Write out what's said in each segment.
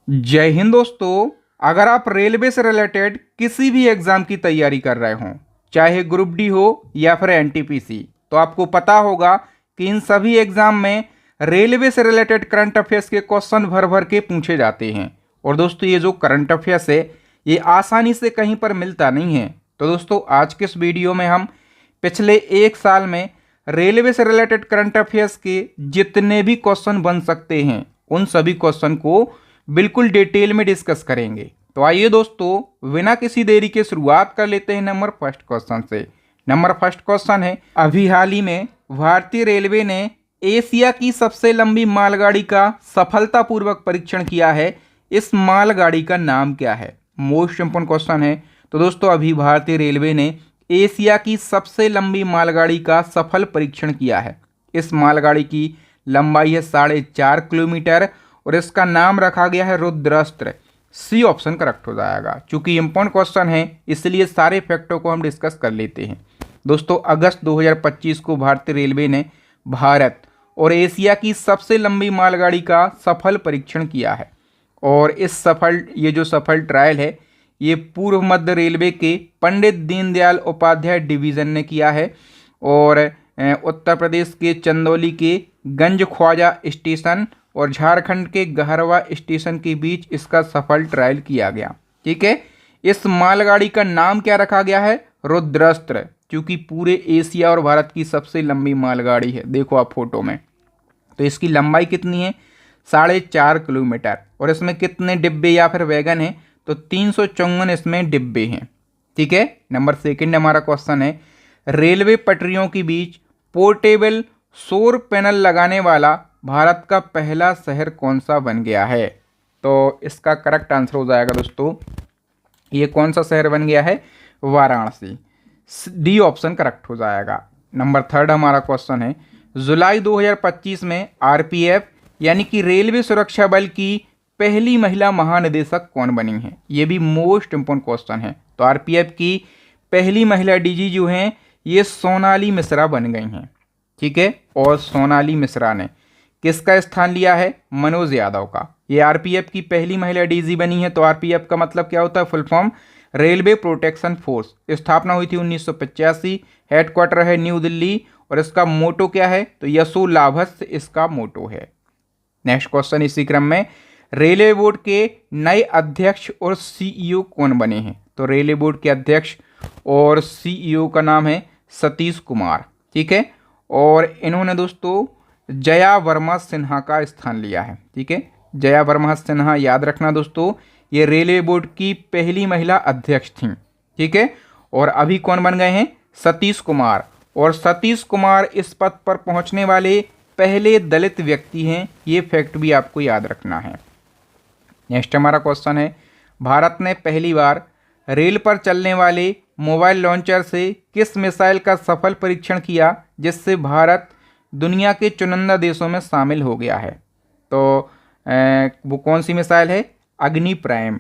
जय हिंद दोस्तों। अगर आप रेलवे से रिलेटेड किसी भी एग्जाम की तैयारी कर रहे हो, चाहे ग्रुप डी हो या फिर एनटीपीसी, तो आपको पता होगा कि इन सभी एग्जाम में रेलवे से रिलेटेड करंट अफेयर्स के क्वेश्चन भर भर के पूछे जाते हैं। और दोस्तों, ये जो करंट अफेयर्स है ये आसानी से कहीं पर मिलता नहीं है। तो दोस्तों, आज के इस वीडियो में हम पिछले एक साल में रेलवे से रिलेटेड करंट अफेयर्स के जितने भी क्वेश्चन बन सकते हैं उन सभी क्वेश्चन को बिल्कुल डिटेल में डिस्कस करेंगे। तो आइए दोस्तों, बिना किसी देरी के शुरुआत कर लेते हैं नंबर फर्स्ट क्वेश्चन से। नंबर फर्स्ट क्वेश्चन है, अभी हाल ही में भारतीय रेलवे ने एशिया की सबसे लंबी मालगाड़ी का सफलतापूर्वक परीक्षण किया है। इस मालगाड़ी का नाम क्या है? मोस्ट इंपोर्टेंट क्वेश्चन है। तो दोस्तों, अभी भारतीय रेलवे ने एशिया की सबसे लंबी मालगाड़ी का सफल परीक्षण किया है। इस मालगाड़ी की लंबाई है 4.5 किलोमीटर और इसका नाम रखा गया है रुद्रास्त्र। सी ऑप्शन करेक्ट हो जाएगा। चूंकि इंपॉर्टेंट क्वेश्चन है इसलिए सारे फैक्टों को हम डिस्कस कर लेते हैं। दोस्तों, अगस्त 2025 को भारतीय रेलवे ने भारत और एशिया की सबसे लंबी मालगाड़ी का सफल परीक्षण किया है। और ये जो सफल ट्रायल है ये पूर्व मध्य रेलवे के पंडित दीनदयाल उपाध्याय डिवीज़न ने किया है। और उत्तर प्रदेश के चंदौली के गंज ख्वाजा स्टेशन और झारखंड के गहरवा स्टेशन के बीच इसका सफल ट्रायल किया गया। ठीक है, इस मालगाड़ी का नाम क्या रखा गया है? रुद्रास्त्र। क्योंकि पूरे एशिया और भारत की सबसे लंबी मालगाड़ी है। देखो आप फोटो में, तो इसकी लंबाई कितनी है? 4.5 किलोमीटर। और इसमें कितने डिब्बे या फिर वैगन हैं? तो 354 इसमें डिब्बे हैं। ठीक है, नंबर सेकंड हमारा क्वेश्चन है, रेलवे पटरियों के बीच पोर्टेबल सौर पैनल लगाने वाला भारत का पहला शहर कौन सा बन गया है? तो इसका करेक्ट आंसर हो जाएगा दोस्तों, ये कौन सा शहर बन गया है? वाराणसी। डी ऑप्शन करेक्ट हो जाएगा। नंबर थर्ड हमारा क्वेश्चन है, जुलाई 2025 में आरपीएफ यानी कि रेलवे सुरक्षा बल की पहली महिला महानिदेशक कौन बनी है? ये भी मोस्ट इंपोर्टेंट क्वेश्चन है। तो आरपीएफ की पहली महिला डीजी जो हैं ये सोनाली मिश्रा बन गई हैं। ठीक है, और सोनाली मिश्रा ने किसका स्थान लिया है? मनोज यादव का। ये आरपीएफ की पहली महिला डीजी बनी है। तो आरपीएफ का मतलब क्या होता है? Full form railway protection force. स्थापना हुई थी 1985। हेडक्वार्टर है न्यू दिल्ली। और इसका मोटो क्या है? तो यशो लाभस्य इसका मोटो है। नेक्स्ट क्वेश्चन इसी क्रम में, रेलवे बोर्ड के नए अध्यक्ष और सीईओ कौन बने हैं? तो रेलवे बोर्ड के अध्यक्ष और सीईओ का नाम है सतीश कुमार। ठीक है, और इन्होंने दोस्तों जया वर्मा सिन्हा का स्थान लिया है। ठीक है, जया वर्मा सिन्हा याद रखना दोस्तों, ये रेलवे बोर्ड की पहली महिला अध्यक्ष थीं। ठीक है, और अभी कौन बन गए हैं? सतीश कुमार। और सतीश कुमार इस पद पर पहुंचने वाले पहले दलित व्यक्ति हैं। ये फैक्ट भी आपको याद रखना है। नेक्स्ट हमारा क्वेश्चन है, भारत ने पहली बार रेल पर चलने वाले मोबाइल लॉन्चर से किस मिसाइल का सफल परीक्षण किया जिससे भारत दुनिया के चुनिंदा देशों में शामिल हो गया है? तो वो कौन सी मिसाइल है? अग्नि प्राइम।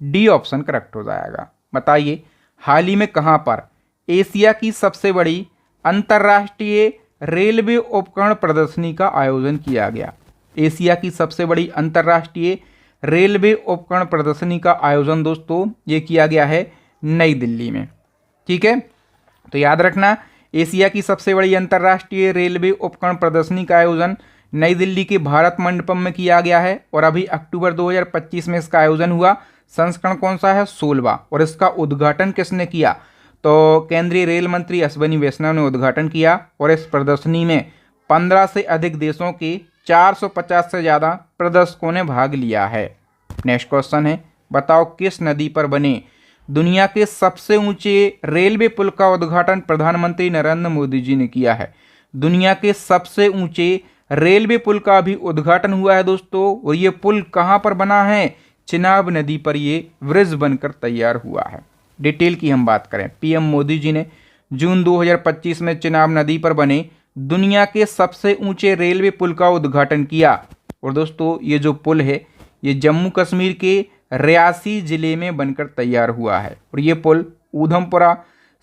डी ऑप्शन करेक्ट हो जाएगा। बताइए, हाल ही में कहाँ पर एशिया की सबसे बड़ी अंतर्राष्ट्रीय रेलवे उपकरण प्रदर्शनी का आयोजन किया गया? एशिया की सबसे बड़ी अंतर्राष्ट्रीय रेलवे उपकरण प्रदर्शनी का आयोजन दोस्तों ये किया गया है नई दिल्ली में। ठीक है, तो याद रखना, एशिया की सबसे बड़ी अंतर्राष्ट्रीय रेलवे उपकरण प्रदर्शनी का आयोजन नई दिल्ली के भारत मंडपम में किया गया है। और अभी अक्टूबर 2025 में इसका आयोजन हुआ। संस्करण कौन सा है? 16वां। और इसका उद्घाटन किसने किया? तो केंद्रीय रेल मंत्री अश्विनी वैष्णव ने उद्घाटन किया। और इस प्रदर्शनी में 15 से अधिक देशों के 450 से ज़्यादा प्रदर्शकों ने भाग लिया है। नेक्स्ट क्वेश्चन है, बताओ किस नदी पर बने दुनिया के सबसे ऊंचे रेलवे पुल का उद्घाटन प्रधानमंत्री नरेंद्र मोदी जी ने किया है? दुनिया के सबसे ऊंचे रेलवे पुल का भी उद्घाटन हुआ है दोस्तों। और ये पुल कहाँ पर बना है? चिनाब नदी पर ये ब्रिज बनकर तैयार हुआ है। डिटेल की हम बात करें, पीएम मोदी जी ने जून 2025 में चिनाब नदी पर बने दुनिया के सबसे ऊंचे रेलवे पुल का उद्घाटन किया। और दोस्तों, ये जो पुल है ये जम्मू कश्मीर के रियासी जिले में बनकर तैयार हुआ है। और ये पुल Udhampur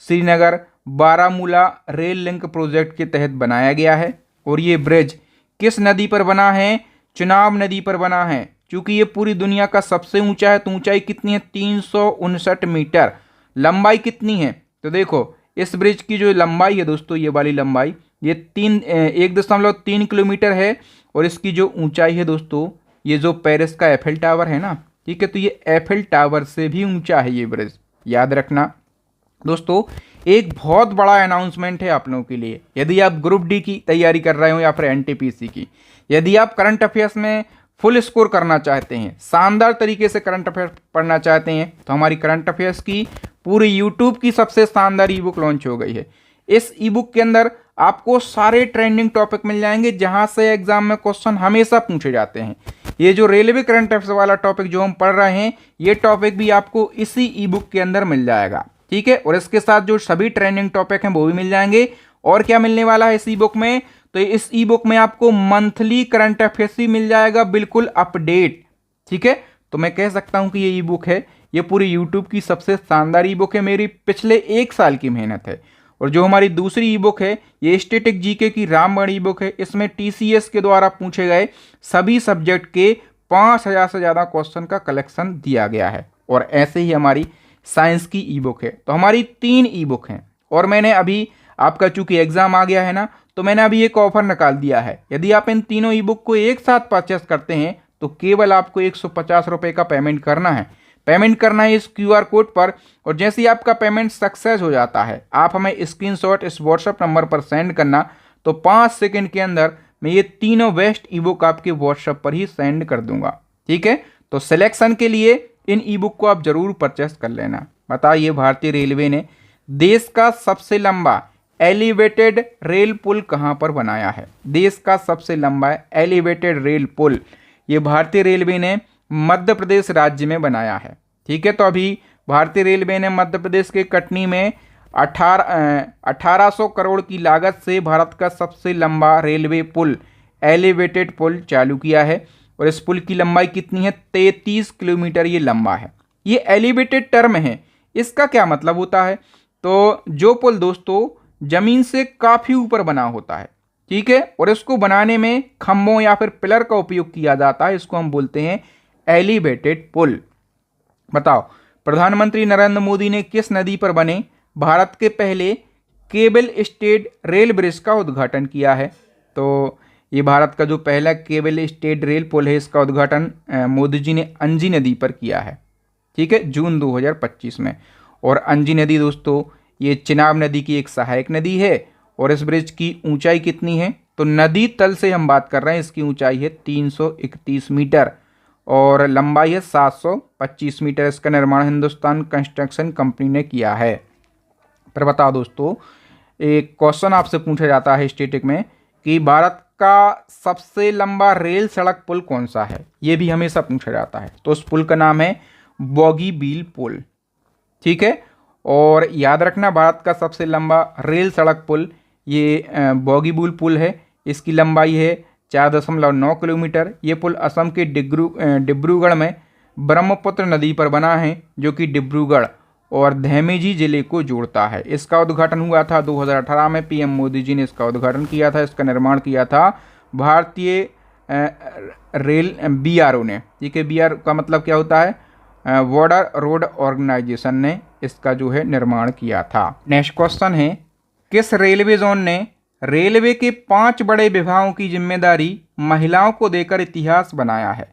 Srinagar Baramulla rail link project के तहत बनाया गया है। और ये ब्रिज किस नदी पर बना है? चिनाब नदी पर बना है। चूंकि ये पूरी दुनिया का सबसे ऊंचा है, तो ऊंचाई कितनी है 359 मीटर। लंबाई कितनी है, तो देखो इस ब्रिज की जो लंबाई है दोस्तों, ये वाली लंबाई ये 1.3 किलोमीटर है। और इसकी जो ऊंचाई है दोस्तों, ये जो पेरिस का एफिल टावर है ना, ठीक है, तो ये एफिल टावर से भी ऊंचा है ये ब्रिज, याद रखना दोस्तों। एक बहुत बड़ा अनाउंसमेंट है आप लोगों के लिए, यदि आप ग्रुप डी की तैयारी कर रहे हो या फिर एनटीपीसी की, यदि आप करंट अफेयर्स में फुल स्कोर करना चाहते हैं, शानदार तरीके से करंट अफेयर पढ़ना चाहते हैं, तो हमारी करंट अफेयर्स की पूरी यूट्यूब की सबसे शानदार ई बुक लॉन्च हो गई है। इस ई बुक के अंदर आपको सारे ट्रेंडिंग टॉपिक मिल जाएंगे, जहां से एग्जाम में क्वेश्चन हमेशा पूछे जाते हैं। ये जो रेलवे करंट अफेयर्स वाला टॉपिक जो हम पढ़ रहे हैं, ये टॉपिक भी आपको इसी ई बुक के अंदर मिल जाएगा, ठीक है। और इसके साथ जो सभी ट्रेंडिंग टॉपिक हैं वो भी मिल जाएंगे। और क्या मिलने वाला है इस ई बुक में, तो इस ई बुक में आपको मंथली करंट अफेयर्स ही मिल जाएगा, बिल्कुल अपडेट, ठीक है। तो मैं कह सकता हूं कि ये ई बुक है, ये पूरी यूट्यूब की सबसे शानदार ई बुक है, मेरी पिछले 1 साल की मेहनत है। और जो हमारी दूसरी ई बुक है, ये स्टैटिक जीके की रामबाण ई बुक है। इसमें टीसीएस के द्वारा पूछे गए सभी सब्जेक्ट के 5000 से ज़्यादा क्वेश्चन का कलेक्शन दिया गया है। और ऐसे ही हमारी साइंस की ई बुक है। तो हमारी 3 ई बुक हैं। और मैंने अभी आपका चूंकि एग्जाम आ गया है ना, तो मैंने अभी एक ऑफर निकाल दिया है। यदि आप इन तीनों ई बुक को एक साथ परचेस करते हैं, तो केवल आपको 150 रुपये का पेमेंट करना है। पेमेंट करना है इस क्यूआर कोड पर, और जैसे ही आपका पेमेंट सक्सेस हो जाता है, आप हमें स्क्रीनशॉट इस व्हाट्सएप नंबर पर सेंड करना। तो 5 सेकंड के अंदर मैं ये तीनों बेस्ट ई बुक आपके व्हाट्सएप पर ही सेंड कर दूंगा, ठीक है। तो सिलेक्शन के लिए इन ई बुक को आप जरूर परचेस कर लेना। बताइए, भारतीय रेलवे ने देश का सबसे लंबा एलिवेटेड रेल पुल कहां पर बनाया है? देश का सबसे लंबा एलिवेटेड रेल पुल ये भारतीय रेलवे ने मध्य प्रदेश राज्य में बनाया है, ठीक है। तो अभी भारतीय रेलवे ने मध्य प्रदेश के कटनी में 1800 करोड़ की लागत से भारत का सबसे लंबा रेलवे पुल एलिवेटेड पुल चालू किया है। और इस पुल की लंबाई कितनी है? 33 किलोमीटर ये लंबा है। ये एलिवेटेड टर्म है, इसका क्या मतलब होता है? तो जो पुल दोस्तों जमीन से काफ़ी ऊपर बना होता है, ठीक है, और इसको बनाने में खंभों या फिर पिलर का उपयोग किया जाता है, इसको हम बोलते हैं एलिवेटेड पुल। बताओ, प्रधानमंत्री नरेंद्र मोदी ने किस नदी पर बने भारत के पहले केबल स्टेड रेल ब्रिज का उद्घाटन किया है? तो ये भारत का जो पहला केबल स्टेड रेल पुल है, इसका उद्घाटन मोदी जी ने अंजी नदी पर किया है, ठीक है, जून 2025 में। और अंजी नदी दोस्तों ये चिनाब नदी की एक सहायक नदी है। और इस ब्रिज की ऊंचाई कितनी है? तो नदी तल से हम बात कर रहे हैं, इसकी ऊंचाई है 331 मीटर और लंबाई है 725 मीटर। इसका निर्माण हिंदुस्तान कंस्ट्रक्शन कंपनी ने किया है। पर बताओ दोस्तों, एक क्वेश्चन आपसे पूछा जाता है स्टैटिक में कि भारत का सबसे लंबा रेल सड़क पुल कौन सा है? ये भी हमेशा पूछा जाता है। तो उस पुल का नाम है बोगीबील पुल, ठीक है। और याद रखना, भारत का सबसे लंबा रेल सड़क पुल ये बोगीबील पुल है। इसकी लंबाई है 4.9 किलोमीटर। ये पुल असम के डिब्रूगढ़ में ब्रह्मपुत्र नदी पर बना है, जो कि डिब्रूगढ़ और धेमाजी जिले को जोड़ता है। इसका उद्घाटन हुआ था 2018 में, पीएम मोदी जी ने इसका उद्घाटन किया था। इसका निर्माण किया था भारतीय रेल बीआरओ ने, ठीक है। बीआर का मतलब क्या होता है? बॉर्डर रोड ऑर्गेनाइजेशन ने इसका जो है निर्माण किया था। नेक्स्ट क्वेश्चन है, किस रेलवे जोन ने रेलवे के 5 बड़े विभागों की जिम्मेदारी महिलाओं को देकर इतिहास बनाया है?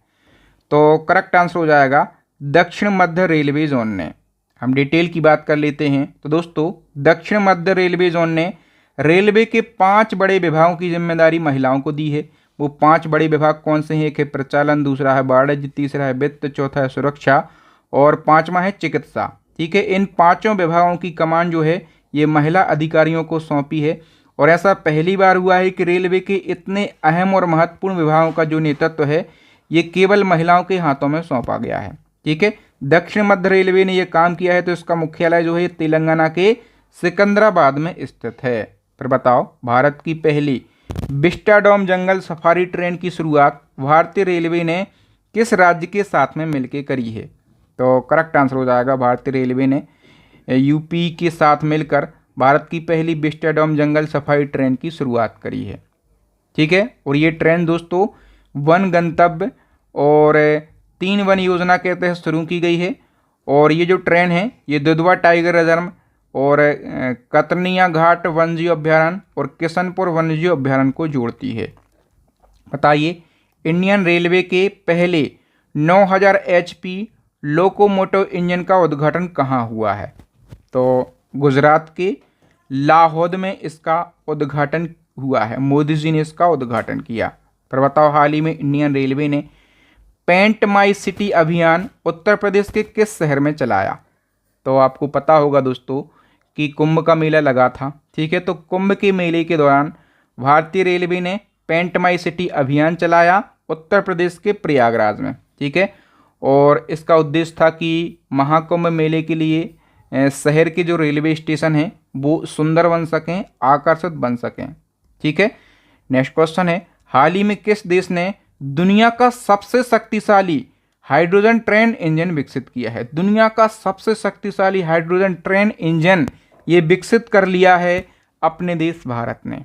तो करेक्ट आंसर हो जाएगा दक्षिण मध्य रेलवे जोन ने। हम डिटेल की बात कर लेते हैं। तो दोस्तों, दक्षिण मध्य रेलवे जोन ने रेलवे के 5 बड़े विभागों की जिम्मेदारी महिलाओं को दी है। वो 5 बड़े विभाग कौन से हैं? एक है प्रचालन, दूसरा है वाणिज्य, तीसरा है वित्त, चौथा है सुरक्षा और 5वां है चिकित्सा, ठीक है। इन 5 विभागों की कमान जो है ये महिला अधिकारियों को सौंपी है। और ऐसा पहली बार हुआ है कि रेलवे के इतने अहम और महत्वपूर्ण विभागों का जो नेतृत्व है ये केवल महिलाओं के हाथों में सौंपा गया है, ठीक है। दक्षिण मध्य रेलवे ने यह काम किया है। तो इसका मुख्यालय जो है तेलंगाना के सिकंदराबाद में स्थित है। फिर बताओ, भारत की पहली विस्टाडोम जंगल सफारी ट्रेन की शुरुआत भारतीय रेलवे ने किस राज्य के साथ में मिलकर करी है? तो करेक्ट आंसर हो जाएगा भारतीय रेलवे ने यूपी के साथ मिलकर भारत की पहली विस्टाडोम जंगल सफारी ट्रेन की शुरुआत करी है, ठीक है। और ये ट्रेन दोस्तों वन गंतव्य और 3 वन योजना के तहत शुरू की गई है। और ये जो ट्रेन है ये दुधवा टाइगर रिजर्व और कतनिया घाट वन्यजीव अभ्यारण्य और किशनपुर वन्यजीव अभ्यारण्य को जोड़ती है। बताइए इंडियन रेलवे के पहले 9000 HP लोकोमोटिव इंजन का उद्घाटन कहाँ हुआ है? तो गुजरात के लाहौद में इसका उद्घाटन हुआ है। मोदी जी ने इसका उद्घाटन किया। फिर बताओ हाल ही में इंडियन रेलवे ने पेंट माई सिटी अभियान उत्तर प्रदेश के किस शहर में चलाया? तो आपको पता होगा दोस्तों कि कुंभ का मेला लगा था, ठीक है। तो कुंभ के मेले के दौरान भारतीय रेलवे ने पेंट माई सिटी अभियान चलाया उत्तर प्रदेश के प्रयागराज में, ठीक है। और इसका उद्देश्य था कि महाकुंभ मेले के लिए शहर के जो रेलवे स्टेशन हैं वो सुंदर बन सकें, आकर्षित बन सकें, ठीक है। नेक्स्ट क्वेश्चन है, हाल ही में किस देश ने दुनिया का सबसे शक्तिशाली हाइड्रोजन ट्रेन इंजन विकसित किया है? दुनिया का सबसे शक्तिशाली हाइड्रोजन ट्रेन इंजन ये विकसित कर लिया है अपने देश भारत ने,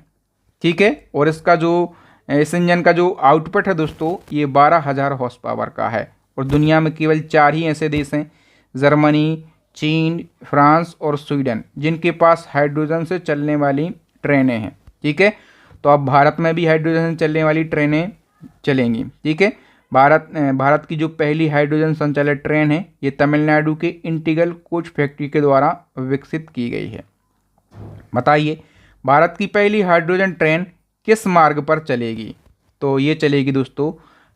ठीक है। और इसका जो इस इंजन का जो आउटपुट है दोस्तों ये 12,000 हॉर्स पावर का है। और दुनिया में केवल 4 ही ऐसे देश हैं, जर्मनी, चीन, फ्रांस और स्वीडन, जिनके पास हाइड्रोजन से चलने वाली ट्रेनें हैं, ठीक है। तो अब भारत में भी हाइड्रोजन से चलने वाली ट्रेनें चलेंगी, ठीक है। भारत की जो पहली हाइड्रोजन संचालित ट्रेन है ये तमिलनाडु के इंटीग्रल कोच फैक्ट्री के द्वारा विकसित की गई है। बताइए भारत की पहली हाइड्रोजन ट्रेन किस मार्ग पर चलेगी? तो ये चलेगी दोस्तों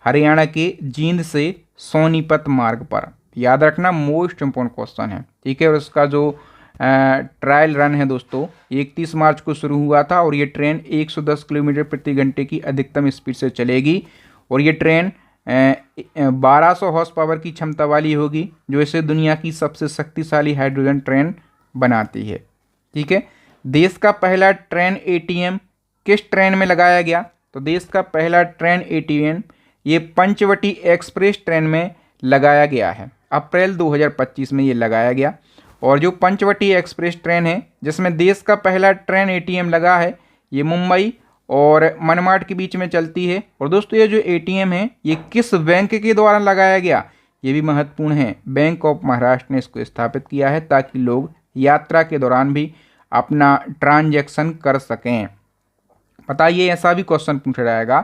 हरियाणा के जींद से सोनीपत मार्ग पर। याद रखना मोस्ट इम्पोर्टेंट क्वेश्चन है, ठीक है। और इसका जो ट्रायल रन है दोस्तों 31 मार्च को शुरू हुआ था और ये ट्रेन 110 किलोमीटर प्रति घंटे की अधिकतम स्पीड से चलेगी। और ये ट्रेन 1200 हॉर्स पावर की क्षमता वाली होगी, जो इसे दुनिया की सबसे शक्तिशाली हाइड्रोजन ट्रेन बनाती है, ठीक है। देश का पहला ट्रेन ATM किस ट्रेन में लगाया गया? तो देश का पहला ट्रेन ATM ये पंचवटी एक्सप्रेस ट्रेन में लगाया गया है। अप्रैल 2025 में ये लगाया गया। और जो पंचवटी एक्सप्रेस ट्रेन है जिसमें देश का पहला ट्रेन ATM लगा है ये मुंबई और मनमाड के बीच में चलती है। और दोस्तों ये जो ATM है ये किस बैंक के द्वारा लगाया गया ये भी महत्वपूर्ण है। बैंक ऑफ महाराष्ट्र ने इसको स्थापित किया है ताकि लोग यात्रा के दौरान भी अपना ट्रांजैक्शन कर सकें। बताइए ऐसा भी क्वेश्चन पूछा जाएगा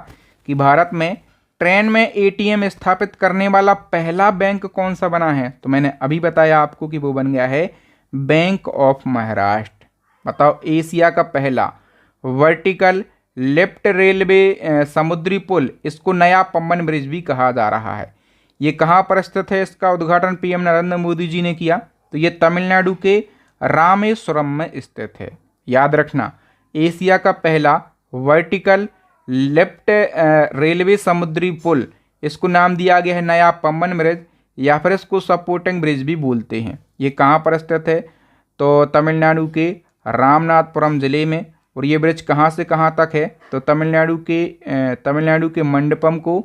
कि भारत में ट्रेन में ATM स्थापित करने वाला पहला बैंक कौन सा बना है? तो मैंने अभी बताया आपको कि वो बन गया है बैंक ऑफ महाराष्ट्र। बताओ एशिया का पहला वर्टिकल लिफ्ट रेलवे समुद्री पुल, इसको नया पम्बन ब्रिज भी कहा जा रहा है, ये कहाँ पर स्थित है? इसका उद्घाटन PM नरेंद्र मोदी जी ने किया। तो ये तमिलनाडु के रामेश्वरम में स्थित है। याद रखना एशिया का पहला वर्टिकल लिफ्ट रेलवे समुद्री पुल, इसको नाम दिया गया है नया पम्बन ब्रिज या फिर इसको सपोर्टिंग ब्रिज भी बोलते हैं। ये कहाँ पर स्थित है? तो तमिलनाडु के रामनाथपुरम जिले में। और ये ब्रिज कहाँ से कहाँ तक है? तो तमिलनाडु के मंडपम को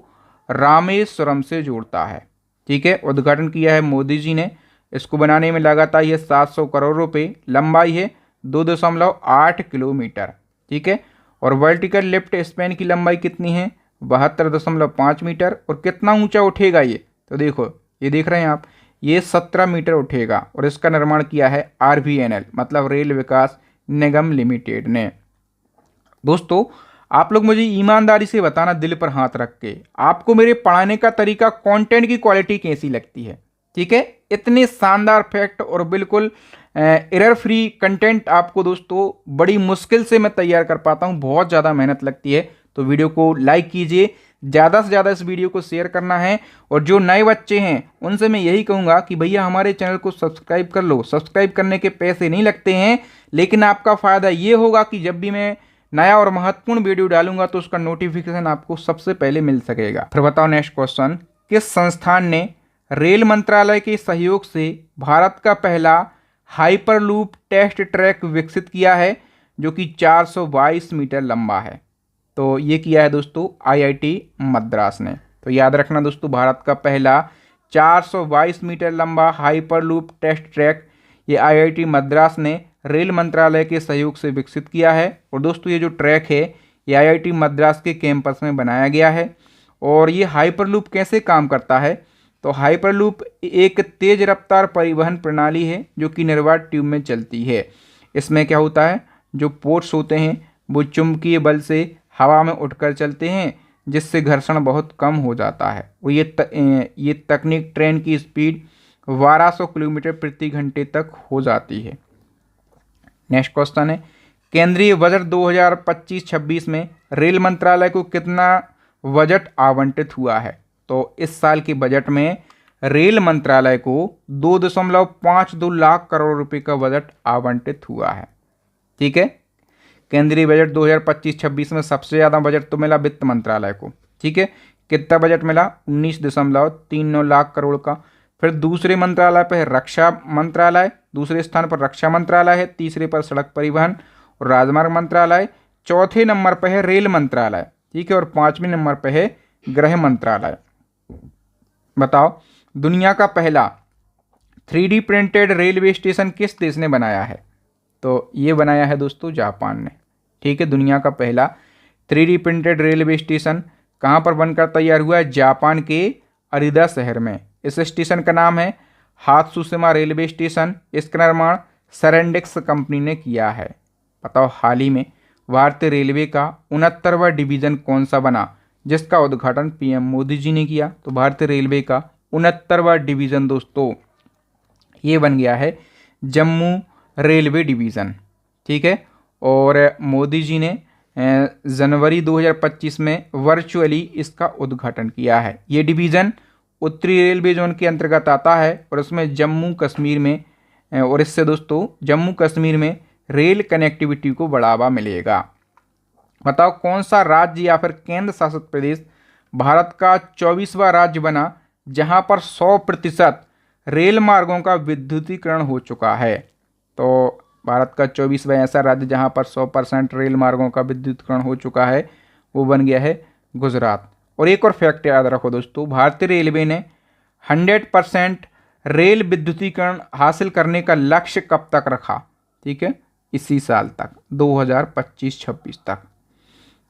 रामेश्वरम से जोड़ता है, ठीक है। उद्घाटन किया है मोदी जी ने। इसको बनाने में लागत आई है 700 करोड़ रुपए, लंबाई है 2.8 किलोमीटर, ठीक है। और वर्टिकल लिफ्ट स्पैन की लंबाई कितनी है? 72.5 मीटर। और कितना ऊंचा उठेगा ये? तो देखो ये देख रहे हैं आप, ये 17 मीटर उठेगा। और इसका निर्माण किया है RVNL मतलब रेल विकास निगम लिमिटेड ने। दोस्तों आप लोग मुझे ईमानदारी से बताना, दिल पर हाथ रख के, आपको मेरे पढ़ाने का तरीका, कंटेंट की क्वालिटी कैसी लगती है, ठीक है। इतने शानदार फैक्ट और बिल्कुल एरर फ्री कंटेंट आपको दोस्तों बड़ी मुश्किल से मैं तैयार कर पाता हूं, बहुत ज़्यादा मेहनत लगती है। तो वीडियो को लाइक कीजिए, ज़्यादा से ज़्यादा इस वीडियो को शेयर करना है। और जो नए बच्चे हैं उनसे मैं यही कहूँगा कि भैया हमारे चैनल को सब्सक्राइब कर लो। सब्सक्राइब करने के पैसे नहीं लगते हैं, लेकिन आपका फ़ायदा ये होगा कि जब भी मैं नया और महत्वपूर्ण वीडियो डालूंगा तो उसका नोटिफिकेशन आपको सबसे पहले मिल सकेगा। फिर बताओ नेक्स्ट क्वेश्चन, किस संस्थान ने रेल मंत्रालय के सहयोग से भारत का पहला हाइपरलूप टेस्ट ट्रैक विकसित किया है जो कि 422 मीटर लंबा है? तो ये किया है दोस्तों IIT मद्रास ने। तो याद रखना दोस्तों भारत का पहला 422 मीटर लंबा हाइपरलूप टेस्ट ट्रैक ये IIT मद्रास ने रेल मंत्रालय के सहयोग से विकसित किया है। और दोस्तों ये जो ट्रैक है ये IIT मद्रास के कैंपस में बनाया गया है। और ये हाइपरलूप कैसे काम करता है, तो हाइपरलूप एक तेज रफ्तार परिवहन प्रणाली है जो कि निर्वात ट्यूब में चलती है। इसमें क्या होता है, जो पोर्ट्स होते हैं वो चुंबकीय बल से हवा में उठकर चलते हैं, जिससे घर्षण बहुत कम हो जाता है। और ये तकनीक ट्रेन की स्पीड 1200 किलोमीटर प्रति घंटे तक हो जाती है। नेक्स्ट क्वेश्चन है, केंद्रीय बजट 2025-26 में रेल मंत्रालय को कितना बजट आवंटित हुआ है? तो इस साल के बजट में रेल मंत्रालय को 2.52 लाख करोड़ रुपए का बजट आवंटित हुआ है। ठीक है, केंद्रीय बजट 2025-26 में सबसे ज़्यादा बजट तो मिला वित्त मंत्रालय को। ठीक है, कितना बजट मिला? 19.39 लाख करोड़ का। फिर दूसरे मंत्रालय पर है रक्षा मंत्रालय, दूसरे स्थान पर रक्षा मंत्रालय है, तीसरे पर सड़क परिवहन और राजमार्ग मंत्रालय, चौथे नंबर पर है रेल मंत्रालय। ठीक है, और पांचवें नंबर पर है गृह मंत्रालय। बताओ, दुनिया का पहला 3D प्रिंटेड रेलवे स्टेशन किस देश ने बनाया है? तो ये बनाया है दोस्तों जापान ने। ठीक है, दुनिया का पहला 3D प्रिंटेड रेलवे स्टेशन कहाँ पर बनकर तैयार हुआ है? जापान के अरीदा शहर में। इस स्टेशन का नाम है हात्सुशिमा रेलवे स्टेशन। इसका निर्माण सेरेंडिक्स कंपनी ने किया है। बताओ, हाल ही में भारतीय रेलवे का 69वां डिवीजन कौन सा बना जिसका उद्घाटन पीएम मोदी जी ने किया? तो भारतीय रेलवे का 69वां डिवीजन दोस्तों ये बन गया है जम्मू रेलवे डिवीज़न। ठीक है, और मोदी जी ने जनवरी 2025 में वर्चुअली इसका उद्घाटन किया है। ये डिवीज़न उत्तरी रेलवे जोन के अंतर्गत आता है और उसमें जम्मू कश्मीर में और इससे दोस्तों जम्मू कश्मीर में रेल कनेक्टिविटी को बढ़ावा मिलेगा। बताओ, कौन सा राज्य या फिर केंद्र शासित प्रदेश भारत का 24वां राज्य बना जहां पर 100% रेल मार्गों का विद्युतीकरण हो चुका है? तो भारत का 24वां ऐसा राज्य जहां पर 100% रेल मार्गों का विद्युतीकरण हो चुका है वो बन गया है गुजरात। और एक और फैक्ट याद रखो दोस्तों, भारतीय रेलवे ने 100% रेल विद्युतीकरण हासिल करने का लक्ष्य कब तक रखा? ठीक है, इसी साल तक, 2025-26 तक।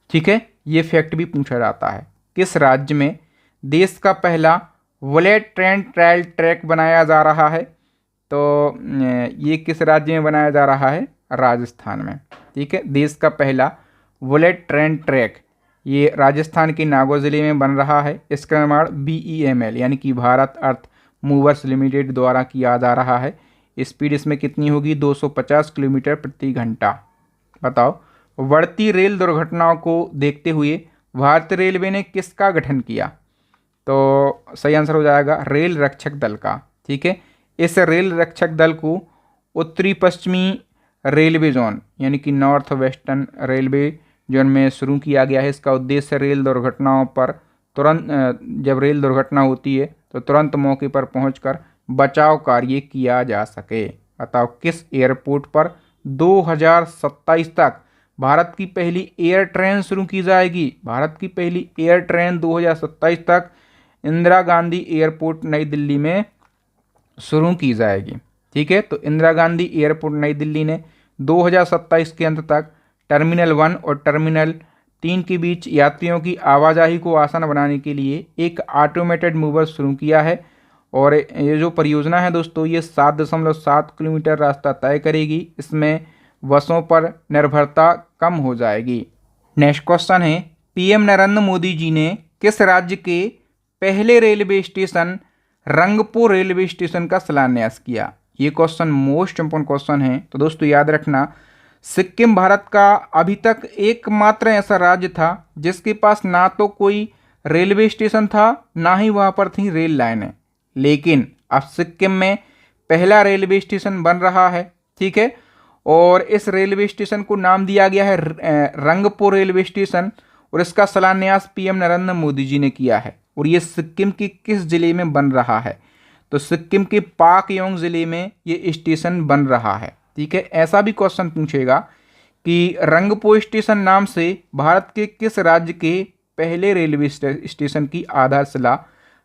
ठीक है, ये फैक्ट भी पूछा जाता है। किस राज्य में देश का पहला बुलेट ट्रेन ट्रायल ट्रैक बनाया जा रहा है? तो ये किस राज्य में बनाया जा रहा है? राजस्थान में। ठीक है, देश का पहला बुलेट ट्रेन ट्रैक ये राजस्थान के नागौर ज़िले में बन रहा है। इसका निर्माण BEML यानी कि भारत अर्थ मूवर्स लिमिटेड द्वारा किया जा रहा है। स्पीड इसमें कितनी होगी? 250 किलोमीटर प्रति घंटा। बताओ, बढ़ती रेल दुर्घटनाओं को देखते हुए भारतीय रेलवे ने किसका गठन किया? तो सही आंसर हो जाएगा रेल रक्षक दल का। ठीक है, इस रेल रक्षक दल को उत्तरी पश्चिमी रेलवे जोन यानी कि नॉर्थ वेस्टर्न रेलवे जोन में शुरू किया गया है। इसका उद्देश्य रेल दुर्घटनाओं पर तुरंत जब रेल दुर्घटना होती है तो तुरंत मौके पर पहुंचकर बचाव कार्य किया जा सके। बताओ, किस एयरपोर्ट पर 2027 तक भारत की पहली एयर ट्रेन शुरू की जाएगी? भारत की पहली एयर ट्रेन 2027 तक इंदिरा गांधी एयरपोर्ट नई दिल्ली में शुरू की जाएगी। ठीक है, तो इंदिरा गांधी एयरपोर्ट नई दिल्ली ने 2027 के अंत तक टर्मिनल 1 और टर्मिनल 3 के बीच यात्रियों की आवाजाही को आसान बनाने के लिए एक ऑटोमेटेड मूवर शुरू किया है। और ये जो परियोजना है दोस्तों ये 7.7 किलोमीटर रास्ता तय करेगी। इसमें बसों पर निर्भरता कम हो जाएगी। नेक्स्ट क्वेश्चन है, पीएम नरेंद्र मोदी जी ने किस राज्य के पहले railway station Rangpur railway station का शिलान्यास किया? ये क्वेश्चन मोस्ट इंपोर्टेंट क्वेश्चन है। तो दोस्तों याद रखना, सिक्किम भारत का अभी तक एकमात्र ऐसा राज्य था जिसके पास ना तो कोई रेलवे स्टेशन था ना ही वहाँ पर थी रेल लाइनें, लेकिन अब सिक्किम में पहला रेलवे स्टेशन बन रहा है। ठीक है, और इस रेलवे स्टेशन को नाम दिया गया है रंगपुर रेलवे स्टेशन और इसका शिलान्यास पीएम नरेंद्र मोदी जी ने किया है। और ये सिक्किम के किस जिले में बन रहा है? तो सिक्किम के पाकयोंग जिले में ये स्टेशन बन रहा है। ठीक है, ऐसा भी क्वेश्चन पूछेगा कि रंगपुर स्टेशन नाम से भारत के किस राज्य के पहले रेलवे स्टेशन की आधारशिला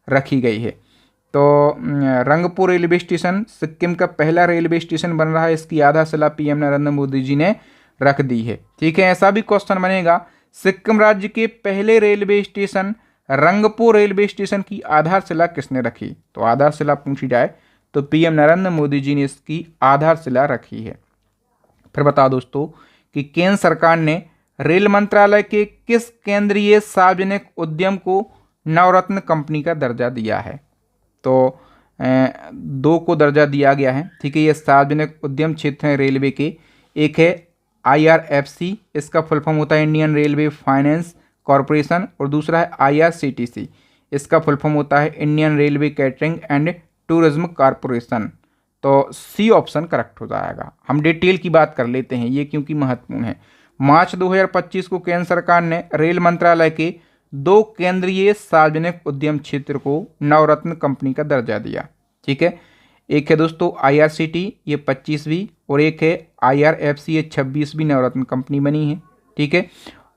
रखी गई है? तो रंगपुर रेलवे स्टेशन सिक्किम का पहला रेलवे स्टेशन बन रहा है। इसकी आधारशिला पीएम नरेंद्र मोदी जी ने रख दी है। ठीक है, ऐसा भी क्वेश्चन बनेगा, सिक्किम राज्य के पहले railway station Rangpur railway station की आधारशिला किसने रखी? तो आधारशिला पूछी जाए तो पीएम नरेंद्र मोदी जी ने इसकी आधारशिला रखी है। फिर बताओ दोस्तों कि केंद्र सरकार ने रेल मंत्रालय के किस केंद्रीय सार्वजनिक उद्यम को नवरत्न कंपनी का दर्जा दिया है? तो 2 को दर्जा दिया गया है। ठीक है, ये सार्वजनिक उद्यम क्षेत्र है रेलवे के। एक है IRFC, इसका फुल फॉर्म होता है इंडियन रेलवे फाइनेंस कॉरपोरेशन, और दूसरा है IRCTC, इसका फुल फॉर्म होता है Indian railway catering and tourism corporation. तो सी ऑप्शन करेक्ट हो जाएगा। हम डिटेल की बात कर लेते हैं ये क्योंकि महत्वपूर्ण है। मार्च 2025 को केंद्र सरकार ने रेल मंत्रालय के 2 केंद्रीय सार्वजनिक उद्यम क्षेत्र को नवरत्न कंपनी का दर्जा दिया। ठीक है, एक है दोस्तों IRCT, ये 25वीं, और एक है IRFC, ये 26वीं नवरत्न कंपनी बनी है। ठीक है,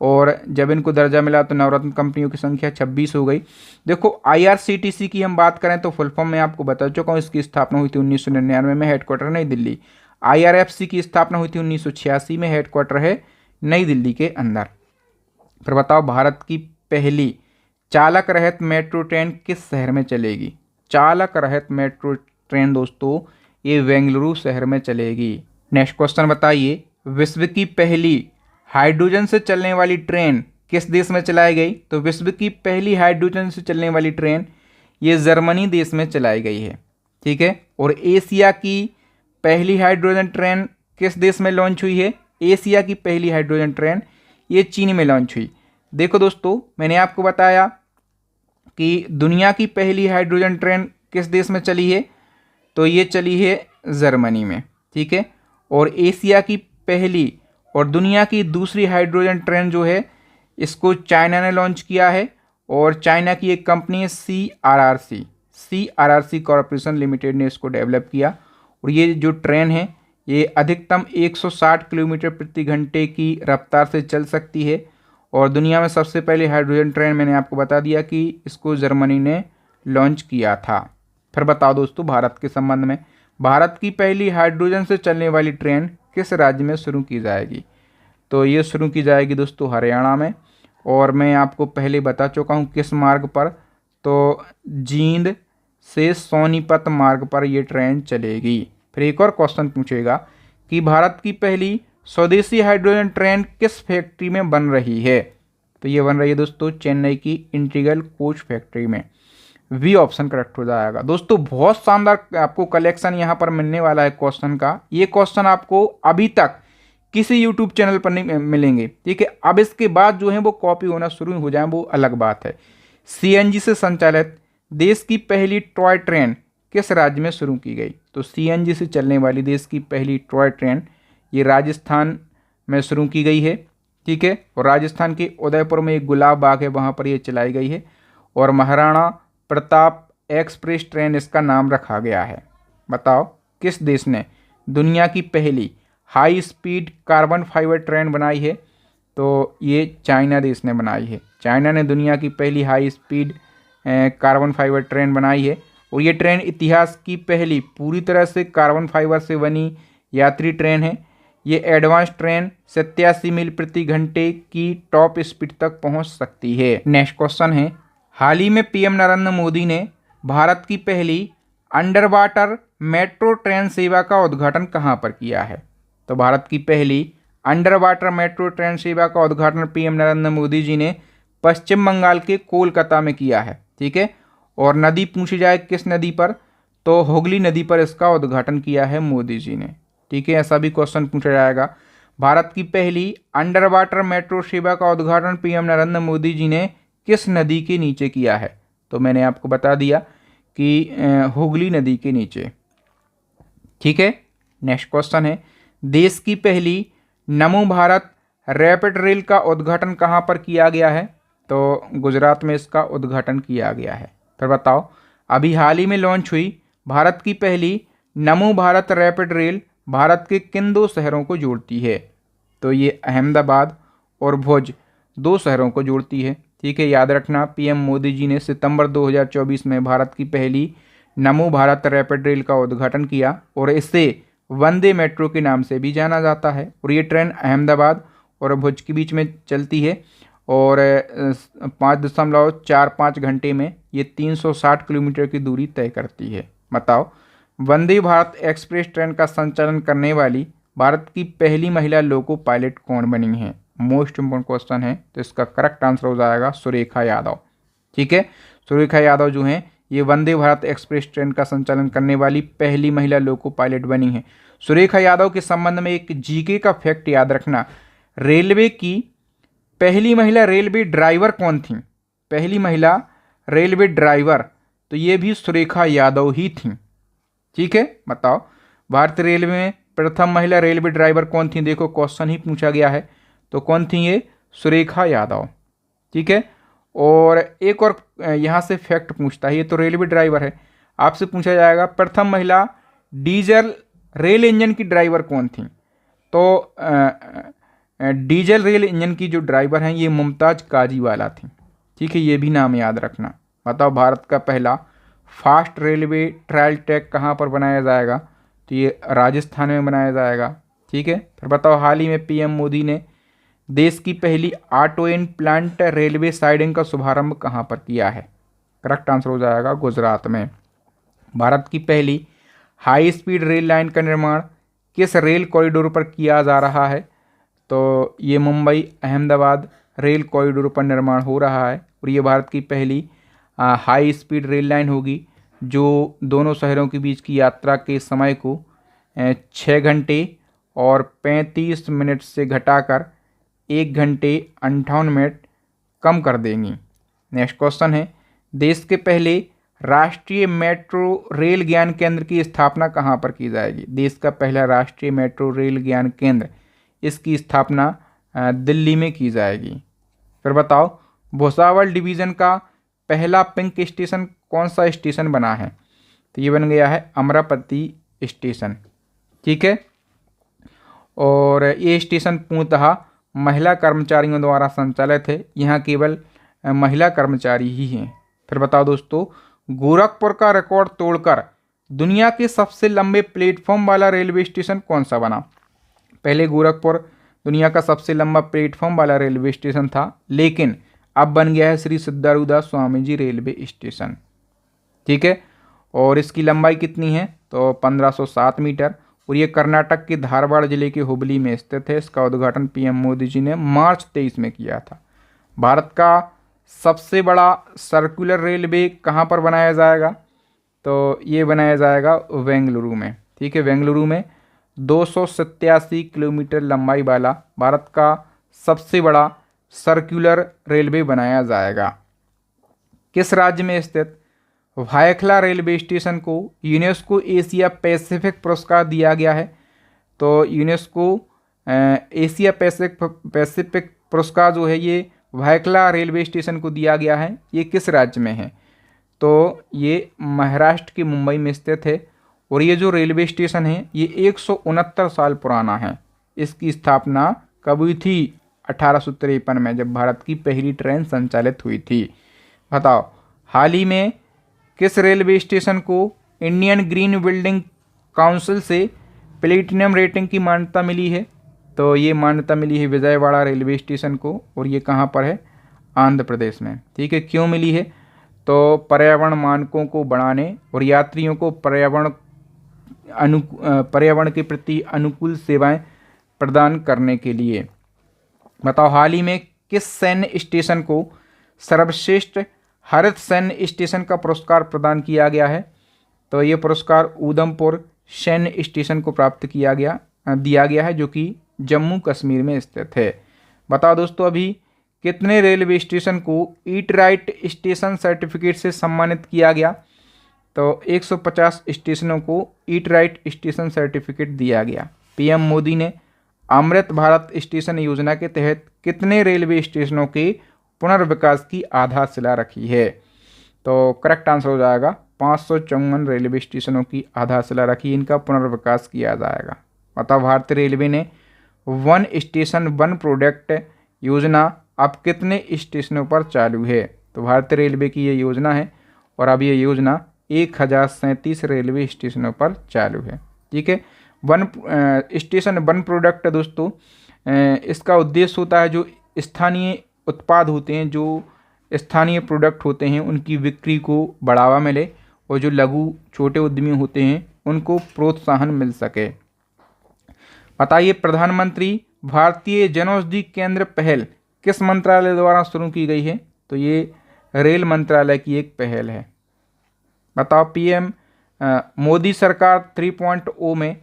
और जब इनको दर्जा मिला तो नवरत्न कंपनियों की संख्या 26 हो गई। देखो IRCTC की हम बात करें तो फुल फॉर्म मैं आपको बता चुका हूँ, इसकी स्थापना हुई थी 1999 में, हेडक्वार्टर नई दिल्ली। IRFC की स्थापना हुई थी 1986 में, हेडक्वार्टर है नई दिल्ली के अंदर। फिर बताओ भारत की पहली चालक रहित मेट्रो ट्रेन किस शहर में चलेगी? चालक रहित मेट्रो ट्रेन दोस्तों ये बेंगलुरु शहर में चलेगी। नेक्स्ट क्वेश्चन बताइए, विश्व की पहली हाइड्रोजन से चलने वाली ट्रेन किस देश में चलाई गई? तो विश्व की पहली हाइड्रोजन से चलने वाली ट्रेन ये जर्मनी देश में चलाई गई है। ठीक है, और एशिया की पहली हाइड्रोजन ट्रेन किस देश में लॉन्च हुई है? एशिया की पहली हाइड्रोजन ट्रेन ये चीन में लॉन्च हुई। देखो दोस्तों मैंने आपको बताया कि दुनिया की पहली हाइड्रोजन ट्रेन किस देश में चली है? तो ये चली है जर्मनी में। ठीक है, और एशिया की पहली और दुनिया की दूसरी हाइड्रोजन ट्रेन जो है इसको चाइना ने लॉन्च किया है, और चाइना की एक कंपनी है CRRC कॉरपोरेशन लिमिटेड ने इसको डेवलप किया। और ये जो ट्रेन है ये अधिकतम 160 किलोमीटर प्रति घंटे की रफ्तार से चल सकती है, और दुनिया में सबसे पहले हाइड्रोजन ट्रेन मैंने आपको बता दिया कि इसको जर्मनी ने लॉन्च किया था। फिर बताओ दोस्तों भारत के संबंध में, भारत की पहली हाइड्रोजन से चलने वाली ट्रेन किस राज्य में शुरू की जाएगी? तो ये शुरू की जाएगी दोस्तों हरियाणा में, और मैं आपको पहले बता चुका हूँ किस मार्ग पर, तो जींद से सोनीपत मार्ग पर ये ट्रेन चलेगी। फिर एक और क्वेश्चन पूछेगा कि भारत की पहली स्वदेशी हाइड्रोजन ट्रेन किस फैक्ट्री में बन रही है? तो ये बन रही है दोस्तों चेन्नई की इंटीग्रल कोच फैक्ट्री में। वी ऑप्शन करेक्ट हो जाएगा। दोस्तों बहुत शानदार आपको कलेक्शन यहाँ पर मिलने वाला है क्वेश्चन का। ये क्वेश्चन आपको अभी तक किसी यूट्यूब चैनल पर नहीं मिलेंगे। ठीक है, अब इसके बाद जो है वो कॉपी होना शुरू हो जाए वो अलग बात है। CNG से संचालित देश की पहली टॉय ट्रेन किस राज्य में शुरू की गई? तो CNG से चलने वाली देश की पहली टॉय ट्रेन ये राजस्थान में शुरू की गई है। ठीक है, और राजस्थान के उदयपुर में एक गुलाब बाग है वहाँ पर ये चलाई गई है, और महाराणा प्रताप एक्सप्रेस ट्रेन इसका नाम रखा गया है। बताओ किस देश ने दुनिया की पहली high speed carbon fibre train बनाई है? तो ये चाइना देश ने बनाई है। चाइना ने दुनिया की पहली high speed carbon fibre train बनाई है, और ये ट्रेन इतिहास की पहली पूरी तरह से कार्बन फाइबर से बनी यात्री ट्रेन है। ये एडवांस ट्रेन 87 मील प्रति घंटे की टॉप स्पीड तक पहुंच सकती है। नेक्स्ट क्वेश्चन है, हाल ही में पीएम नरेंद्र मोदी ने भारत की पहली अंडर वाटर मेट्रो ट्रेन सेवा का उद्घाटन कहां पर किया है? तो भारत की पहली अंडर वाटर मेट्रो ट्रेन सेवा का उद्घाटन पीएम नरेंद्र मोदी जी ने पश्चिम बंगाल के कोलकाता में किया है। ठीक है, और नदी पूछी जाए किस नदी पर, तो हुगली नदी पर इसका उद्घाटन किया है मोदी जी ने। ठीक है, ऐसा भी क्वेश्चन पूछा जाएगा। भारत की पहली अंडर वाटर मेट्रो सेवा का उद्घाटन पीएम नरेंद्र मोदी जी ने किस नदी के नीचे किया है? तो मैंने आपको बता दिया कि हुगली नदी के नीचे। ठीक है, नेक्स्ट क्वेश्चन है, देश की पहली नमो भारत रैपिड रेल का उद्घाटन कहाँ पर किया गया है? तो गुजरात में इसका उद्घाटन किया गया है। फिर बताओ अभी हाल ही में लॉन्च हुई भारत की पहली नमो भारत रैपिड रेल भारत के किन 2 शहरों को जोड़ती है? तो ये अहमदाबाद और भुज 2 शहरों को जोड़ती है। ठीक है, याद रखना पीएम मोदी जी ने सितंबर 2024 में भारत की पहली नमो भारत रैपिड रेल का उद्घाटन किया, और इसे वंदे मेट्रो के नाम से भी जाना जाता है। और ये ट्रेन अहमदाबाद और भुज के बीच में चलती है, और 5.45 घंटे में ये 360 किलोमीटर की दूरी तय करती है। बताओ, वंदे भारत एक्सप्रेस ट्रेन का संचालन करने वाली भारत की पहली महिला लोको पायलट कौन बनी है? मोस्ट इंपोर्टेंट क्वेश्चन है, तो इसका करेक्ट आंसर हो जाएगा सुरेखा यादव। ठीक है, सुरेखा यादव जो हैं ये वंदे भारत एक्सप्रेस ट्रेन का संचालन करने वाली पहली महिला लोको पायलट बनी है। सुरेखा यादव के संबंध में एक जीके का फैक्ट याद रखना, रेलवे की पहली महिला रेलवे ड्राइवर कौन थी? पहली महिला रेलवे ड्राइवर तो ये भी सुरेखा यादव ही थी। ठीक है, बताओ भारतीय रेलवे में प्रथम महिला रेलवे ड्राइवर कौन थी? देखो क्वेश्चन ही पूछा गया है, तो कौन थी ये? सुरेखा यादव। ठीक है, और एक और यहाँ से फैक्ट पूछता है, ये तो रेलवे ड्राइवर है, आपसे पूछा जाएगा प्रथम महिला डीजल रेल इंजन की ड्राइवर कौन थी? तो डीजल रेल इंजन की जो ड्राइवर हैं ये मुमताज़ काजीवाला थी। ठीक है, ये भी नाम याद रखना। बताओ भारत का पहला फास्ट रेलवे ट्रायल ट्रैक कहाँ पर बनाया जाएगा? तो ये राजस्थान में बनाया जाएगा। ठीक है, फिर बताओ हाल ही में पीएम मोदी ने देश की पहली auto in plant railway siding का शुभारंभ कहाँ पर किया है? करेक्ट आंसर हो जाएगा गुजरात में। भारत की पहली हाई स्पीड रेल लाइन का निर्माण किस रेल कॉरिडोर पर किया जा रहा है? तो ये मुंबई अहमदाबाद रेल कॉरिडोर पर निर्माण हो रहा है, और ये भारत की पहली हाई स्पीड रेल लाइन होगी जो दोनों शहरों के बीच की यात्रा के समय को 6 घंटे और 35 मिनट से घटाकर 1 घंटे 58 मिनट कम कर देंगी। नेक्स्ट क्वेश्चन है, देश के पहले राष्ट्रीय मेट्रो रेल ज्ञान केंद्र की स्थापना कहाँ पर की जाएगी? देश का पहला राष्ट्रीय मेट्रो रेल ज्ञान केंद्र, इसकी स्थापना दिल्ली में की जाएगी। फिर बताओ भुसावल डिवीज़न का पहला पिंक स्टेशन कौन सा स्टेशन बना है? तो ये बन गया है अमरावती स्टेशन। ठीक है, और ये स्टेशन पूर्णतः महिला कर्मचारियों द्वारा संचालित है, यहाँ केवल महिला कर्मचारी ही हैं। फिर बताओ दोस्तों, गोरखपुर का रिकॉर्ड तोड़कर दुनिया के सबसे लंबे प्लेटफॉर्म वाला रेलवे स्टेशन कौन सा बना? पहले गोरखपुर दुनिया का सबसे लंबा प्लेटफॉर्म वाला रेलवे स्टेशन था, लेकिन अब बन गया है श्री सिद्धारूढ़ स्वामी जी रेलवे स्टेशन। ठीक है, और इसकी लंबाई कितनी है? तो 1507 मीटर, और ये कर्नाटक के धारवाड़ जिले के हुबली में स्थित है। इसका उद्घाटन पीएम मोदी जी ने मार्च 23 में किया था। भारत का सबसे बड़ा सर्कुलर रेलवे कहाँ पर बनाया जाएगा? तो ये बनाया जाएगा बेंगलुरु में। ठीक है, बेंगलुरु में 287 किलोमीटर लंबाई वाला भारत का सबसे बड़ा सर्कुलर रेलवे बनाया जाएगा। किस राज्य में स्थित भायखला रेलवे स्टेशन को यूनेस्को एशिया पैसिफिक पुरस्कार दिया गया है? तो यूनेस्को एशिया पैसिफिक पुरस्कार जो है ये भायखला रेलवे स्टेशन को दिया गया है। ये किस राज्य में है? तो ये महाराष्ट्र के मुंबई में स्थित है, और ये जो रेलवे स्टेशन है ये 169 साल पुराना है। इसकी स्थापना कब हुई थी? 1853 में, जब भारत की पहली ट्रेन संचालित हुई थी। बताओ हाल ही में किस रेलवे स्टेशन को इंडियन ग्रीन बिल्डिंग काउंसिल से प्लेटिनम रेटिंग की मान्यता मिली है? तो ये मान्यता मिली है विजयवाड़ा रेलवे स्टेशन को, और ये कहाँ पर है? आंध्र प्रदेश में। ठीक है, क्यों मिली है? तो पर्यावरण मानकों को बढ़ाने और यात्रियों को पर्यावरण के प्रति अनुकूल सेवाएं प्रदान करने के लिए। बताओ हाल ही में किस सैन्य स्टेशन को सर्वश्रेष्ठ हरित सैन्य स्टेशन का पुरस्कार प्रदान किया गया है? तो ये पुरस्कार उधमपुर सैन्य स्टेशन को दिया गया है, जो कि जम्मू कश्मीर में स्थित है। बताओ दोस्तों अभी कितने रेलवे स्टेशन को ईट राइट स्टेशन सर्टिफिकेट से सम्मानित किया गया? तो 150 स्टेशनों को ईट राइट स्टेशन सर्टिफिकेट दिया गया। पीएम मोदी ने अमृत भारत स्टेशन योजना के तहत कितने रेलवे स्टेशनों के पुनर्विकास की आधारशिला रखी है? तो करेक्ट आंसर हो जाएगा 554 रेलवे स्टेशनों की आधारशिला रखी, इनका पुनर्विकास किया जाएगा। बताओ भारतीय रेलवे ने वन स्टेशन वन प्रोडक्ट योजना अब कितने स्टेशनों पर चालू है? तो भारतीय रेलवे की ये योजना है, और अब ये योजना 1037 रेलवे स्टेशनों पर चालू है। ठीक है, वन स्टेशन वन प्रोडक्ट दोस्तों इसका उद्देश्य होता है जो स्थानीय उत्पाद होते हैं, जो स्थानीय प्रोडक्ट होते हैं, उनकी बिक्री को बढ़ावा मिले और जो लघु छोटे उद्यमी होते हैं उनको प्रोत्साहन मिल सके। बताइए, प्रधानमंत्री भारतीय जनौषधि केंद्र पहल किस मंत्रालय द्वारा शुरू की गई है? तो ये रेल मंत्रालय की एक पहल है। बताओ, पीएम मोदी सरकार 3.0 में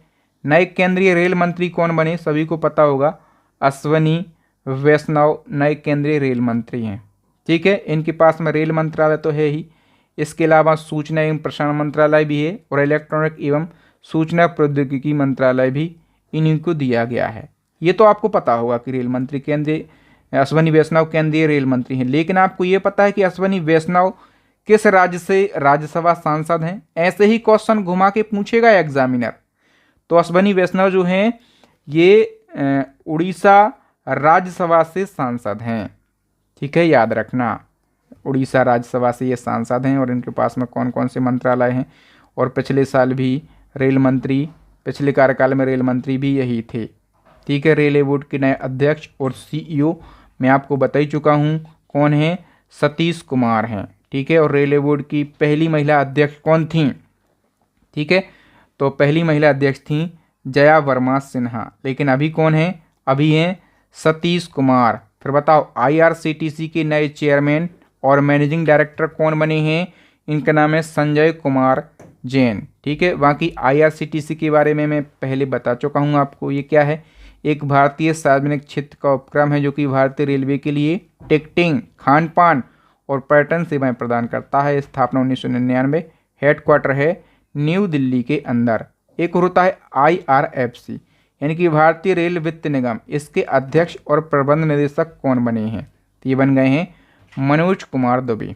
नए केंद्रीय रेल मंत्री कौन बने? सभी को पता होगा, अश्वनी वैष्णव नए केंद्रीय रेल मंत्री हैं। ठीक है, इनके पास में रेल मंत्रालय तो है ही, इसके अलावा सूचना एवं प्रसारण मंत्रालय भी है और इलेक्ट्रॉनिक एवं सूचना प्रौद्योगिकी मंत्रालय भी इन्हीं को दिया गया है। ये तो आपको पता होगा कि रेल मंत्री केंद्रीय अश्वनी वैष्णव केंद्रीय रेल मंत्री हैं, लेकिन आपको ये पता है कि अश्वनी वैष्णव किस राज्य से राज्यसभा सांसद हैं? ऐसे ही क्वेश्चन घुमा के पूछेगा एग्जामिनर। तो अश्वनी वैष्णव जो हैं ये उड़ीसा राज्यसभा से सांसद हैं। ठीक है, याद रखना, उड़ीसा राज्यसभा से ये सांसद हैं और इनके पास में कौन कौन से मंत्रालय हैं। और पिछले साल भी रेल मंत्री, पिछले कार्यकाल में रेल मंत्री भी यही थे। ठीक है, रेलवे बोर्ड के नए अध्यक्ष और सीईओ मैं आपको बता ही चुका हूँ कौन है, सतीश कुमार हैं। ठीक है, और रेलवे बोर्ड की पहली महिला अध्यक्ष कौन थी? ठीक है, तो पहली महिला अध्यक्ष थी जया वर्मा सिन्हा, लेकिन अभी कौन है? अभी हैं सतीश कुमार। फिर बताओ, आईआरसीटीसी के नए चेयरमैन और मैनेजिंग डायरेक्टर कौन बने हैं? इनका नाम है संजय कुमार जैन। ठीक है, बाकी आईआरसीटीसी के बारे में मैं पहले बता चुका हूँ आपको। ये क्या है? एक भारतीय सार्वजनिक क्षेत्र का उपक्रम है जो कि भारतीय रेलवे के लिए टिकटिंग, खान पान और पर्यटन सेवाएं प्रदान करता है। स्थापना 1999, हेडक्वार्टर है न्यू दिल्ली के अंदर। एक और होता है आईआरएफसी यानी कि भारतीय रेल वित्त निगम, इसके अध्यक्ष और प्रबंध निदेशक कौन बने हैं? तो ये बन गए हैं मनोज कुमार दुबे।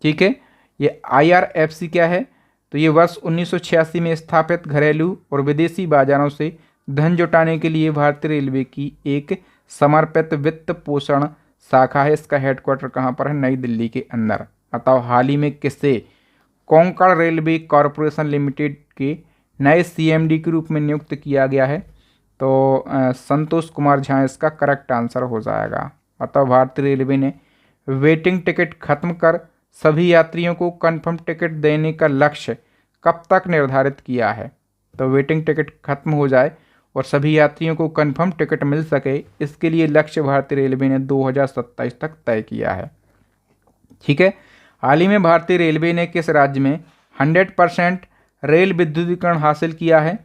ठीक है, ये आईआरएफसी क्या है? तो ये वर्ष 1986 में स्थापित घरेलू और विदेशी बाजारों से धन जुटाने के लिए भारतीय रेलवे की एक समर्पित वित्त पोषण शाखा है। इसका हेडक्वार्टर कहाँ पर है? नई दिल्ली के अंदर। बताओ, हाल ही में किसे कोंकण रेलवे कॉरपोरेशन लिमिटेड के नए सीएमडी के रूप में नियुक्त किया गया है? तो संतोष कुमार झा इसका करेक्ट आंसर हो जाएगा। बताओ, भारतीय रेलवे ने वेटिंग टिकट खत्म कर सभी यात्रियों को कंफर्म टिकट देने का लक्ष्य कब तक निर्धारित किया है? तो वेटिंग टिकट खत्म हो जाए और सभी यात्रियों को कंफर्म टिकट मिल सके, इसके लिए लक्ष्य भारतीय रेलवे ने 2027 तक तय किया है। ठीक है, हाल ही में भारतीय रेलवे ने किस राज्य में 100% रेल विद्युतीकरण हासिल किया है?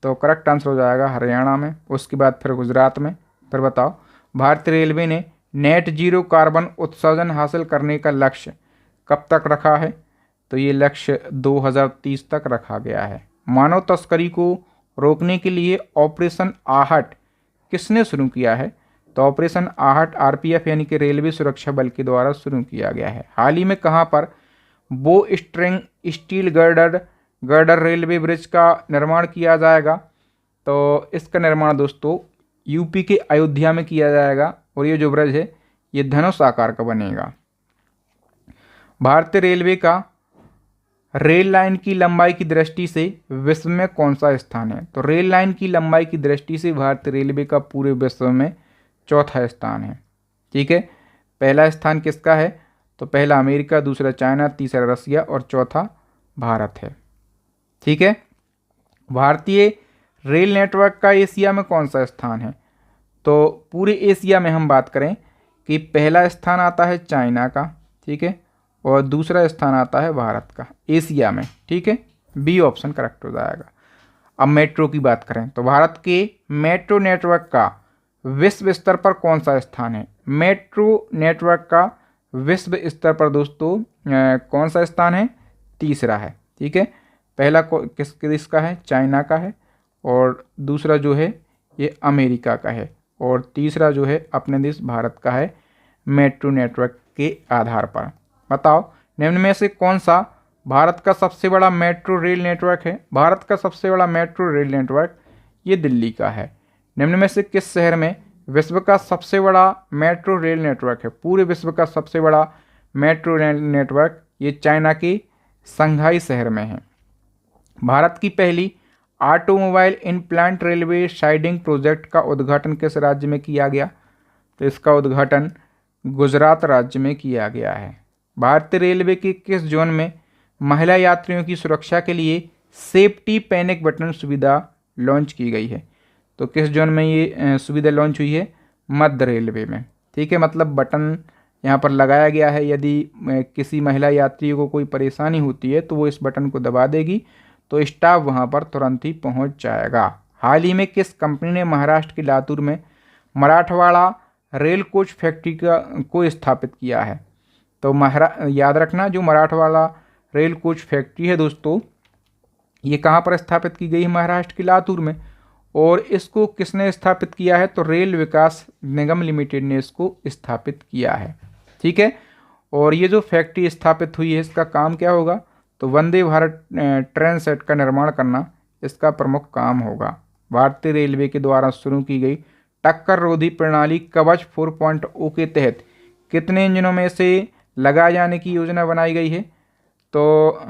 तो करेक्ट आंसर हो जाएगा हरियाणा में, उसके बाद फिर गुजरात में। फिर बताओ, भारतीय रेलवे ने नेट जीरो कार्बन उत्सर्जन हासिल करने का लक्ष्य कब तक रखा है? तो ये लक्ष्य 2030 तक रखा गया है। मानव तस्करी को रोकने के लिए ऑपरेशन आहट किसने शुरू किया है? तो ऑपरेशन आहट आरपीएफ यानी कि रेलवे सुरक्षा बल के द्वारा शुरू किया गया है। हाल ही में कहाँ पर बो string steel girder railway bridge का निर्माण किया जाएगा? तो इसका निर्माण दोस्तों यूपी के अयोध्या में किया जाएगा और ये जो ब्रिज है ये धनुष आकार का बनेगा। भारतीय रेलवे का रेल लाइन की लंबाई की दृष्टि से विश्व में कौन सा स्थान है? तो रेल लाइन की लंबाई की दृष्टि से भारतीय रेलवे का पूरे विश्व में चौथा स्थान है। ठीक है, पहला स्थान किसका है? तो पहला अमेरिका, दूसरा चाइना, तीसरा रसिया और चौथा भारत है। ठीक है, भारतीय रेल नेटवर्क का एशिया में कौन सा स्थान है? तो पूरे एशिया में हम बात करें कि पहला स्थान आता है चाइना का, ठीक है, और दूसरा स्थान आता है भारत का एशिया में। ठीक है, बी ऑप्शन करेक्ट हो जाएगा। अब मेट्रो की बात करें तो भारत के मेट्रो नेटवर्क का विश्व स्तर पर कौन सा स्थान है? मेट्रो नेटवर्क का विश्व स्तर पर दोस्तों कौन सा स्थान है? तीसरा है। ठीक है, पहला किस देश का है? चाइना का है, और दूसरा जो है ये अमेरिका का है, और तीसरा जो है अपने देश भारत का है मेट्रो नेटवर्क के आधार पर। बताओ, निम्न में से कौन सा भारत का सबसे बड़ा मेट्रो रेल नेटवर्क है? भारत का सबसे बड़ा मेट्रो रेल नेटवर्क ये दिल्ली का है। निम्न में से किस शहर में विश्व का सबसे बड़ा मेट्रो रेल नेटवर्क है? पूरे विश्व का सबसे बड़ा मेट्रो रेल नेटवर्क ये चाइना के शंघाई शहर में है। भारत की पहली automobile in plant railway siding project का उद्घाटन किस राज्य में किया गया? तो इसका उद्घाटन गुजरात राज्य में किया गया है। भारतीय रेलवे के किस जोन में महिला यात्रियों की सुरक्षा के लिए सेफ्टी पैनिक बटन सुविधा लॉन्च की गई है? तो किस जोन में ये सुविधा लॉन्च हुई है? मध्य रेलवे में। ठीक है, मतलब बटन यहाँ पर लगाया गया है। यदि किसी महिला यात्री को कोई परेशानी होती है तो वो इस बटन को दबा देगी तो स्टाफ वहाँ पर तुरंत ही पहुँच जाएगा। हाल ही में किस कंपनी ने महाराष्ट्र के लातूर में मराठवाड़ा रेल कोच फैक्ट्री को स्थापित किया है? तो याद रखना, जो मराठवाड़ा रेल कोच फैक्ट्री है दोस्तों, ये कहाँ पर स्थापित की गई है? महाराष्ट्र के लातूर में। और इसको किसने स्थापित किया है? तो रेल विकास निगम लिमिटेड ने इसको स्थापित किया है। ठीक है, और ये जो फैक्ट्री स्थापित हुई है इसका काम क्या होगा? तो वंदे भारत ट्रेन सेट का निर्माण करना इसका प्रमुख काम होगा। भारतीय रेलवे के द्वारा शुरू की गई टक्कर रोधी प्रणाली कवच 4.0 के तहत कितने इंजनों में से लगाए जाने की योजना बनाई गई है? तो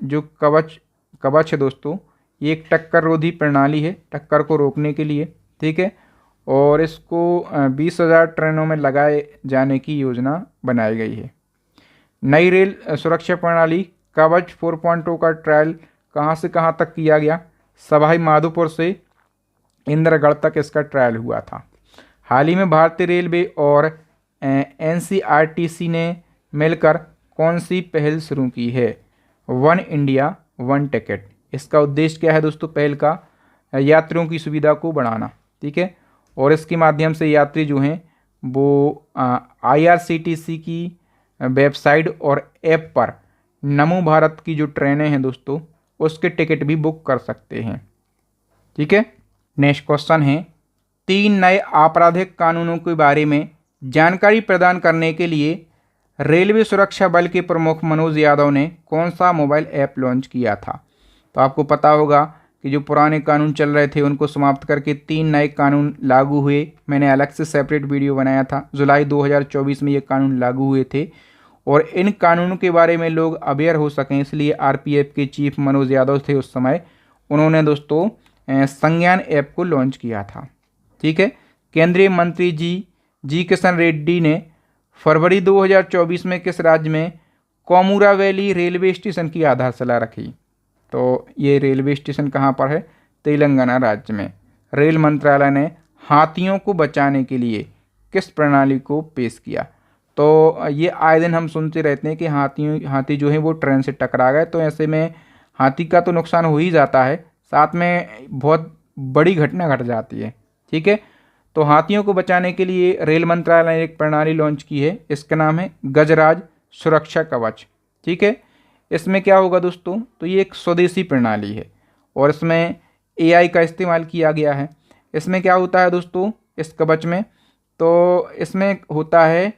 जो कवच है दोस्तों, ये एक टक्कर रोधी प्रणाली है, टक्कर को रोकने के लिए। ठीक है, और इसको 20,000 ट्रेनों में लगाए जाने की योजना बनाई गई है। नई रेल सुरक्षा प्रणाली कवच 4.0 का ट्रायल कहाँ से कहाँ तक किया गया? सवाई माधोपुर से इंद्रगढ़ तक इसका ट्रायल हुआ था। हाल ही में भारतीय रेलवे और NCRTC ने मिलकर कौन सी पहल शुरू की है? One India one ticket. इसका उद्देश्य क्या है दोस्तों? पहल का यात्रियों की सुविधा को बढ़ाना। ठीक है, और इसके माध्यम से यात्री जो हैं वो IRCTC की वेबसाइट और ऐप पर नमो भारत की जो ट्रेनें हैं दोस्तों उसके टिकट भी बुक कर सकते हैं। ठीक है, नेक्स्ट क्वेश्चन है, 3 नए आपराधिक कानूनों के बारे में जानकारी प्रदान करने के लिए रेलवे सुरक्षा बल के प्रमुख मनोज यादव ने कौन सा मोबाइल ऐप लॉन्च किया था? तो आपको पता होगा कि जो पुराने कानून चल रहे थे उनको समाप्त करके 3 नए कानून लागू हुए। मैंने अलग से सेपरेट वीडियो बनाया था। जुलाई 2024 में ये कानून लागू हुए थे और इन कानूनों के बारे में लोग अवेयर हो सकें इसलिए RPF के चीफ मनोज यादव थे उस समय, उन्होंने दोस्तों संज्ञान ऐप को लॉन्च किया था। ठीक है, केंद्रीय मंत्री जी किशन रेड्डी ने फरवरी 2024 में किस राज्य में कोमुरा वैली रेलवे स्टेशन की आधारशिला रखी? तो ये रेलवे स्टेशन कहाँ पर है? तेलंगाना राज्य में। रेल मंत्रालय ने हाथियों को बचाने के लिए किस प्रणाली को पेश किया? तो ये आए दिन हम सुनते रहते हैं कि हाथी जो है वो ट्रेन से टकरा गए, तो ऐसे में हाथी का तो नुकसान हो ही जाता है, साथ में बहुत बड़ी घटना घट जाती है। ठीक है, तो हाथियों को बचाने के लिए रेल मंत्रालय ने एक प्रणाली लॉन्च की है, इसका नाम है गजराज सुरक्षा कवच। ठीक है, इसमें क्या होगा दोस्तों? तो ये एक स्वदेशी प्रणाली है और इसमें AI का इस्तेमाल किया गया है। इसमें क्या होता है दोस्तों इस कवच में? तो इसमें होता है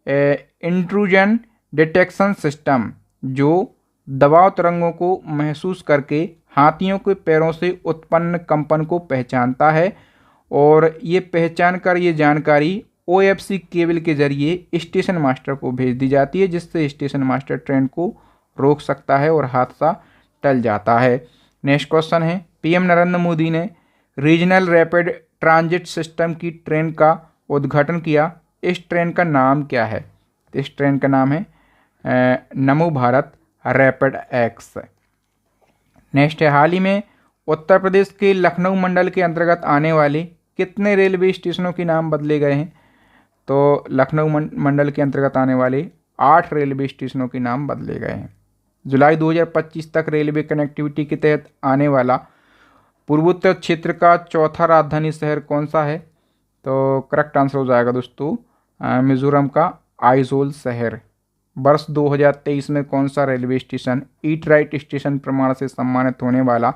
इंट्रूजन डिटेक्शन सिस्टम, जो दबाव तरंगों को महसूस करके हाथियों के पैरों से उत्पन्न कंपन को पहचानता है और ये पहचान कर ये जानकारी OFC केबल के जरिए स्टेशन मास्टर को भेज दी जाती है, जिससे स्टेशन मास्टर ट्रेन को रोक सकता है और हादसा टल जाता है। नेक्स्ट क्वेश्चन है, PM नरेंद्र मोदी ने रीजनल रैपिड ट्रांजिट सिस्टम की ट्रेन का उद्घाटन किया। इस ट्रेन का नाम क्या है? इस ट्रेन का नाम है नमो भारत रैपिड एक्स। नेक्स्ट है, हाल ही में उत्तर प्रदेश के लखनऊ मंडल के अंतर्गत आने वाले कितने रेलवे स्टेशनों के नाम बदले गए हैं? तो लखनऊ मंडल के अंतर्गत आने वाले 8 रेलवे स्टेशनों के नाम बदले गए हैं। जुलाई 2025 तक रेलवे कनेक्टिविटी के तहत आने वाला पूर्वोत्तर क्षेत्र का चौथा राजधानी शहर कौन सा है? तो करेक्ट आंसर हो जाएगा दोस्तों मिजोरम का आइजोल शहर। वर्ष 2023 में कौन सा railway station eat right station प्रमाण से सम्मानित होने वाला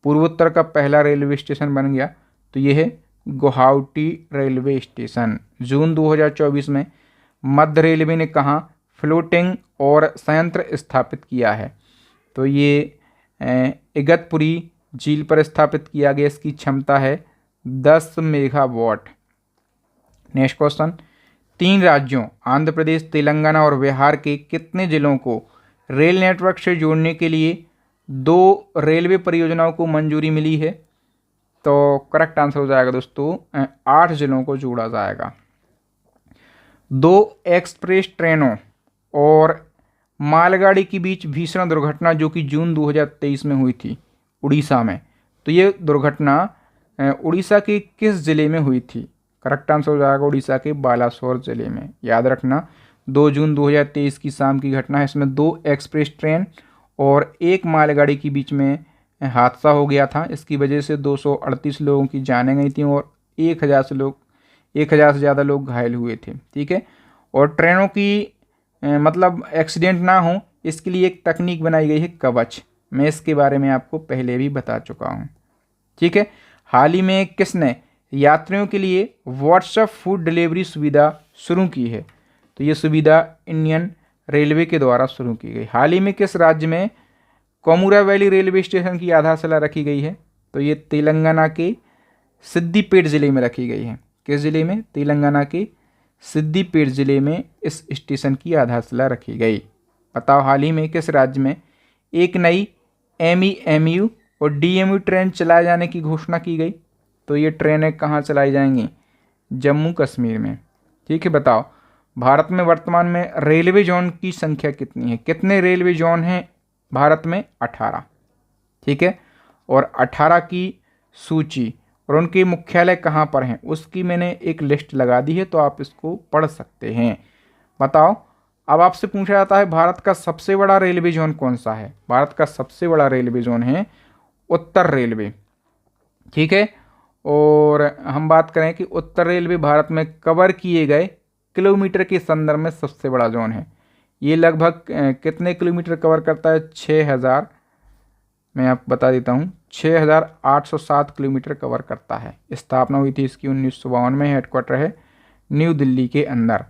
पूर्वोत्तर का पहला रेलवे स्टेशन बन गया? तो ये है गुवाहाटी रेलवे स्टेशन। जून 2024 में मध्य रेलवे ने कहाँ फ्लोटिंग और संयंत्र स्थापित किया है? तो ये इगतपुरी झील पर स्थापित किया गया। इसकी क्षमता है 10 मेगावाट। नेक्स्ट क्वेश्चन, 3 राज्यों आंध्र प्रदेश, तेलंगाना और बिहार के कितने जिलों को रेल नेटवर्क से जोड़ने के लिए 2 रेलवे परियोजनाओं को मंजूरी मिली है? तो करेक्ट आंसर हो जाएगा दोस्तों 8 जिलों को जोड़ा जाएगा। 2 एक्सप्रेस ट्रेनों और मालगाड़ी के बीच भीषण दुर्घटना जो कि जून 2023 में हुई थी उड़ीसा में। तो ये दुर्घटना उड़ीसा के किस ज़िले में हुई थी? करेक्ट आंसर हो जाएगा उड़ीसा के बालासोर ज़िले में। याद रखना 2 जून 2023 की शाम की घटना है। इसमें 2 एक्सप्रेस ट्रेन और एक मालगाड़ी के बीच में हादसा हो गया था। इसकी वजह से 238 लोगों की जानें गई थी और 1000 से ज़्यादा लोग घायल हुए थे। ठीक है। और ट्रेनों की मतलब एक्सीडेंट ना हो इसके लिए एक तकनीक बनाई गई है कवच। मैं इसके बारे में आपको पहले भी बता चुका हूँ। ठीक है। हाल ही में किसने यात्रियों के लिए व्हाट्सएप फूड डिलीवरी सुविधा शुरू की है? तो ये सुविधा इंडियन रेलवे के द्वारा शुरू की गई। हाल ही में किस राज्य में कोमुरा वैली रेलवे स्टेशन की आधारशिला रखी गई है? तो ये तेलंगाना के सिद्दीपेट ज़िले में रखी गई है। किस ज़िले में? तेलंगाना के सिद्दीपेट ज़िले में इस स्टेशन की आधारशिला रखी गई। बताओ हाल ही में किस राज्य में एक नई MEMU और DMU ट्रेन चलाए जाने की घोषणा की गई? तो ये ट्रेनें कहाँ चलाई जाएंगी? जम्मू कश्मीर में। ठीक है। बताओ भारत में वर्तमान में रेलवे जोन की संख्या कितनी है? कितने रेलवे जोन हैं भारत में? 18। ठीक है। और 18 की सूची और उनके मुख्यालय कहाँ पर हैं उसकी मैंने एक लिस्ट लगा दी है, तो आप इसको पढ़ सकते हैं। बताओ अब आपसे पूछा जाता है भारत का सबसे बड़ा रेलवे जोन कौन सा है? भारत का सबसे बड़ा रेलवे जोन है उत्तर रेलवे। ठीक है। और हम बात करें कि उत्तर रेलवे भारत में कवर किए गए किलोमीटर के संदर्भ में सबसे बड़ा जोन है। ये लगभग कितने किलोमीटर कवर करता है? 6000, मैं आपको बता देता हूँ, 6807 किलोमीटर कवर करता है। स्थापना हुई थी इसकी 1952 में। हेडक्वार्टर है न्यू दिल्ली के अंदर।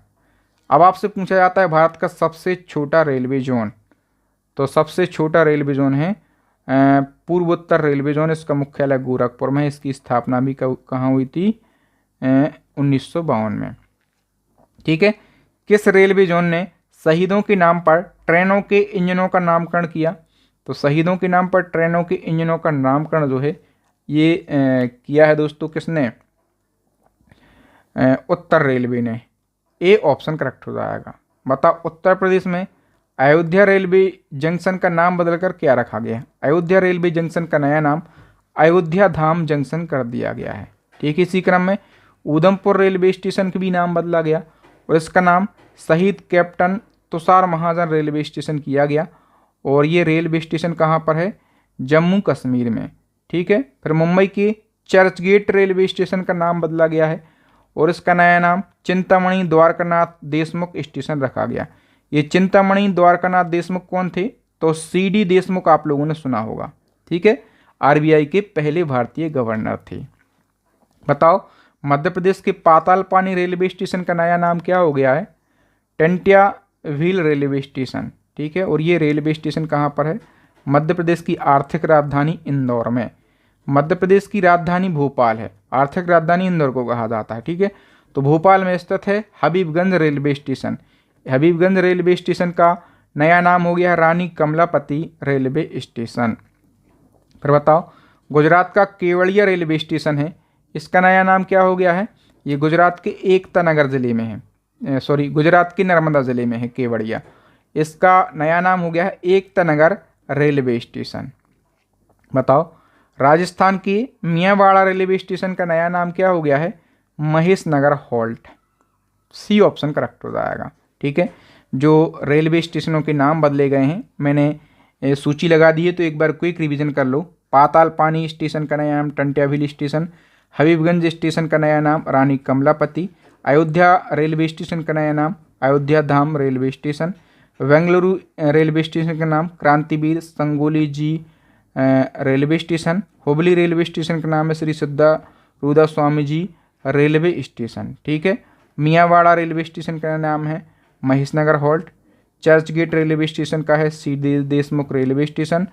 अब आपसे पूछा जाता है भारत का सबसे छोटा रेलवे जोन। तो सबसे छोटा रेलवे जोन है पूर्वोत्तर रेलवे जोन। इसका मुख्यालय गोरखपुर में है। इसकी स्थापना भी कहाँ हुई थी? 1952 में। ठीक है। किस रेलवे जोन ने शहीदों के नाम पर ट्रेनों के इंजनों का नामकरण किया? तो शहीदों के नाम पर ट्रेनों के इंजनों का नामकरण जो है ये किया है दोस्तों किसने? उत्तर रेलवे ने। ए ऑप्शन करेक्ट हो जाएगा। बताओ उत्तर प्रदेश में अयोध्या रेलवे जंक्शन का नाम बदलकर क्या रखा गया है? अयोध्या रेलवे जंक्शन का नया नाम अयोध्या धाम जंक्शन कर दिया गया है। ठीक है। इसी क्रम में उधमपुर रेलवे स्टेशन का भी नाम बदला गया और इसका नाम शहीद कैप्टन तुषार महाजन रेलवे स्टेशन किया गया। और ये रेलवे स्टेशन कहाँ पर है? जम्मू कश्मीर में। ठीक है। फिर मुंबई के चर्चगेट रेलवे स्टेशन का नाम बदला गया है और इसका नया नाम चिंतामणि द्वारकानाथ देशमुख स्टेशन रखा गया। ये चिंतामणि द्वारकानाथ देशमुख कौन थे? तो CD देशमुख आप लोगों ने सुना होगा। ठीक है। RBI के पहले भारतीय गवर्नर थे। बताओ मध्य प्रदेश के पातालपानी रेलवे स्टेशन का नया नाम क्या हो गया है? Tantya wheel railway station. ठीक है। और ये रेलवे स्टेशन कहाँ पर है? मध्य प्रदेश की आर्थिक राजधानी इंदौर में। मध्य प्रदेश की राजधानी भोपाल है, आर्थिक राजधानी इंदौर को कहा जाता है। ठीक है। तो भोपाल में स्थित है Habibganj railway station. Habibganj railway station का नया नाम हो गया रानी कमलापति रेलवे स्टेशन। फिर बताओ गुजरात का केवड़िया रेलवे स्टेशन है, इसका नया नाम क्या हो गया है? ये गुजरात के एकता नगर जिले में है, गुजरात के नर्मदा जिले में है केवड़िया। इसका नया नाम हो गया है एकता नगर रेलवे स्टेशन। बताओ राजस्थान के मियांवाड़ा रेलवे स्टेशन का नया नाम क्या हो गया है? महेश नगर हॉल्ट। C ऑप्शन करेक्ट हो जाएगा। ठीक है। जो रेलवे स्टेशनों के नाम बदले गए हैं मैंने सूची लगा दी है, तो एक बार क्विक रिवीजन कर लो। पातालपानी स्टेशन का नया नाम टंट्याभिल स्टेशन, हबीबगंज स्टेशन का नया नाम रानी कमलापति, अयोध्या रेलवे स्टेशन का नया नाम Ayodhya Dham railway station, Bengaluru railway station का नाम Krantiveer Sangolli ji railway station, Hubli railway station का नाम है श्री सिद्धा रूदा स्वामी जी रेलवे स्टेशन। ठीक है। मियांवाड़ा रेलवे स्टेशन का नाम है Maheshnagar halt, Churchgate railway station का है C देशमुख रेलवे स्टेशन,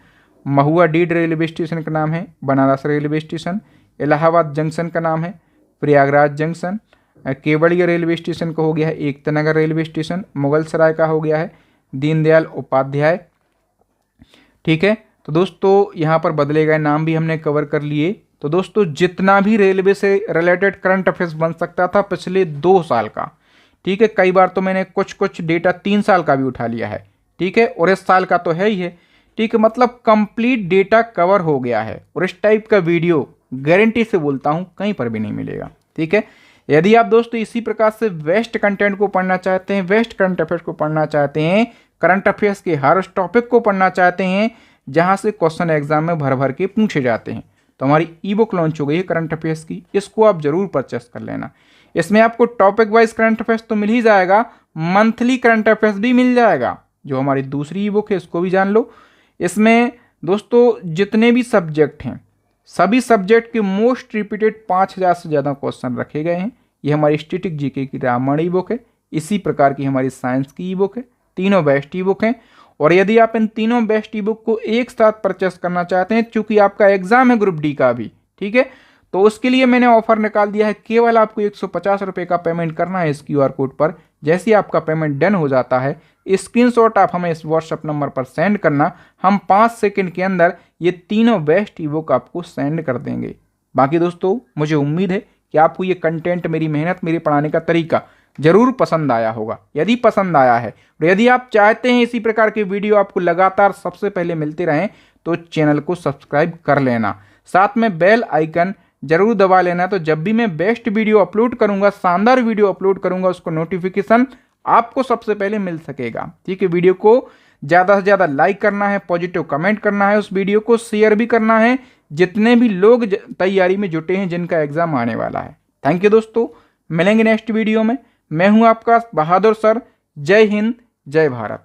महुआ डीड रेलवे स्टेशन का नाम है Banaras railway station, Allahabad junction का नाम है Prayagraj junction, Kevadia railway station का हो गया है एकता नगर रेलवे स्टेशन, मुगल सराय का हो गया है दीनदयाल उपाध्याय। ठीक है। तो दोस्तों यहाँ पर बदले गए नाम भी हमने कवर कर लिए। तो दोस्तों जितना भी रेलवे से रिलेटेड करंट अफेयर्स बन सकता था पिछले 2 साल का, ठीक है। कई बार तो मैंने कुछ डेटा 3 साल का भी उठा लिया है, ठीक है, और इस साल का तो है ही है, ठीक है। मतलब कंप्लीट डेटा कवर हो गया है और इस टाइप का वीडियो गारंटी से बोलता हूं कहीं पर भी नहीं मिलेगा, ठीक है। यदि आप दोस्तों इसी प्रकार से वेस्ट कंटेंट को पढ़ना चाहते हैं, वेस्ट करंट अफेयर्स को पढ़ना चाहते हैं, करंट अफेयर्स के हर उस टॉपिक को पढ़ना चाहते हैं जहां से क्वेश्चन एग्जाम में भर भर के पूछे जाते हैं, तो हमारी ई बुक लॉन्च हो गई है करंट अफेयर्स की, इसको आप जरूर परचेस कर लेना। इसमें आपको टॉपिक वाइज करंट अफेयर्स तो मिल ही जाएगा, मंथली करंट अफेयर्स भी मिल जाएगा। जो हमारी दूसरी ई बुक है इसको भी जान लो। इसमें दोस्तों जितने भी सब्जेक्ट हैं, सभी सब्जेक्ट के मोस्ट रिपीटेड 5000 से ज़्यादा क्वेश्चन रखे गए हैं। ये हमारी स्टैटिक जीके की रामायण ई बुक है, इसी प्रकार की हमारी साइंस की ई बुक है, तीनों बेस्ट ई बुक हैं। और यदि आप इन तीनों बेस्ट ई बुक को एक साथ परचेस करना चाहते हैं, चूंकि आपका एग्जाम है ग्रुप डी का भी, ठीक है, तो उसके लिए मैंने ऑफर निकाल दिया है। केवल आपको 150 रुपये का पेमेंट करना है इस QR कोड पर। जैसे ही आपका पेमेंट डन हो जाता है, स्क्रीनशॉट आप हमें इस व्हाट्सएप नंबर पर सेंड करना, हम 5 सेकंड के अंदर ये तीनों बेस्ट ई बुक आपको सेंड कर देंगे। बाकी दोस्तों मुझे उम्मीद है कि आपको ये कंटेंट, मेरी मेहनत, मेरे पढ़ाने का तरीका जरूर पसंद आया होगा। यदि पसंद आया है और यदि आप चाहते हैं इसी प्रकार के वीडियो आपको लगातार सबसे पहले मिलते रहें, तो चैनल को सब्सक्राइब कर लेना, साथ में बेल आइकन जरूर दबा लेना। तो जब भी मैं बेस्ट वीडियो अपलोड करूंगा, शानदार वीडियो अपलोड करूंगा, उसको नोटिफिकेशन आपको सबसे पहले मिल सकेगा, ठीक है। वीडियो को ज़्यादा से ज़्यादा लाइक करना है, पॉजिटिव कमेंट करना है, उस वीडियो को शेयर भी करना है जितने भी लोग तैयारी में जुटे हैं, जिनका एग्जाम आने वाला है। थैंक यू दोस्तों, मिलेंगे नेक्स्ट वीडियो में। मैं हूं आपका बहादुर सर। जय हिंद, जय भारत।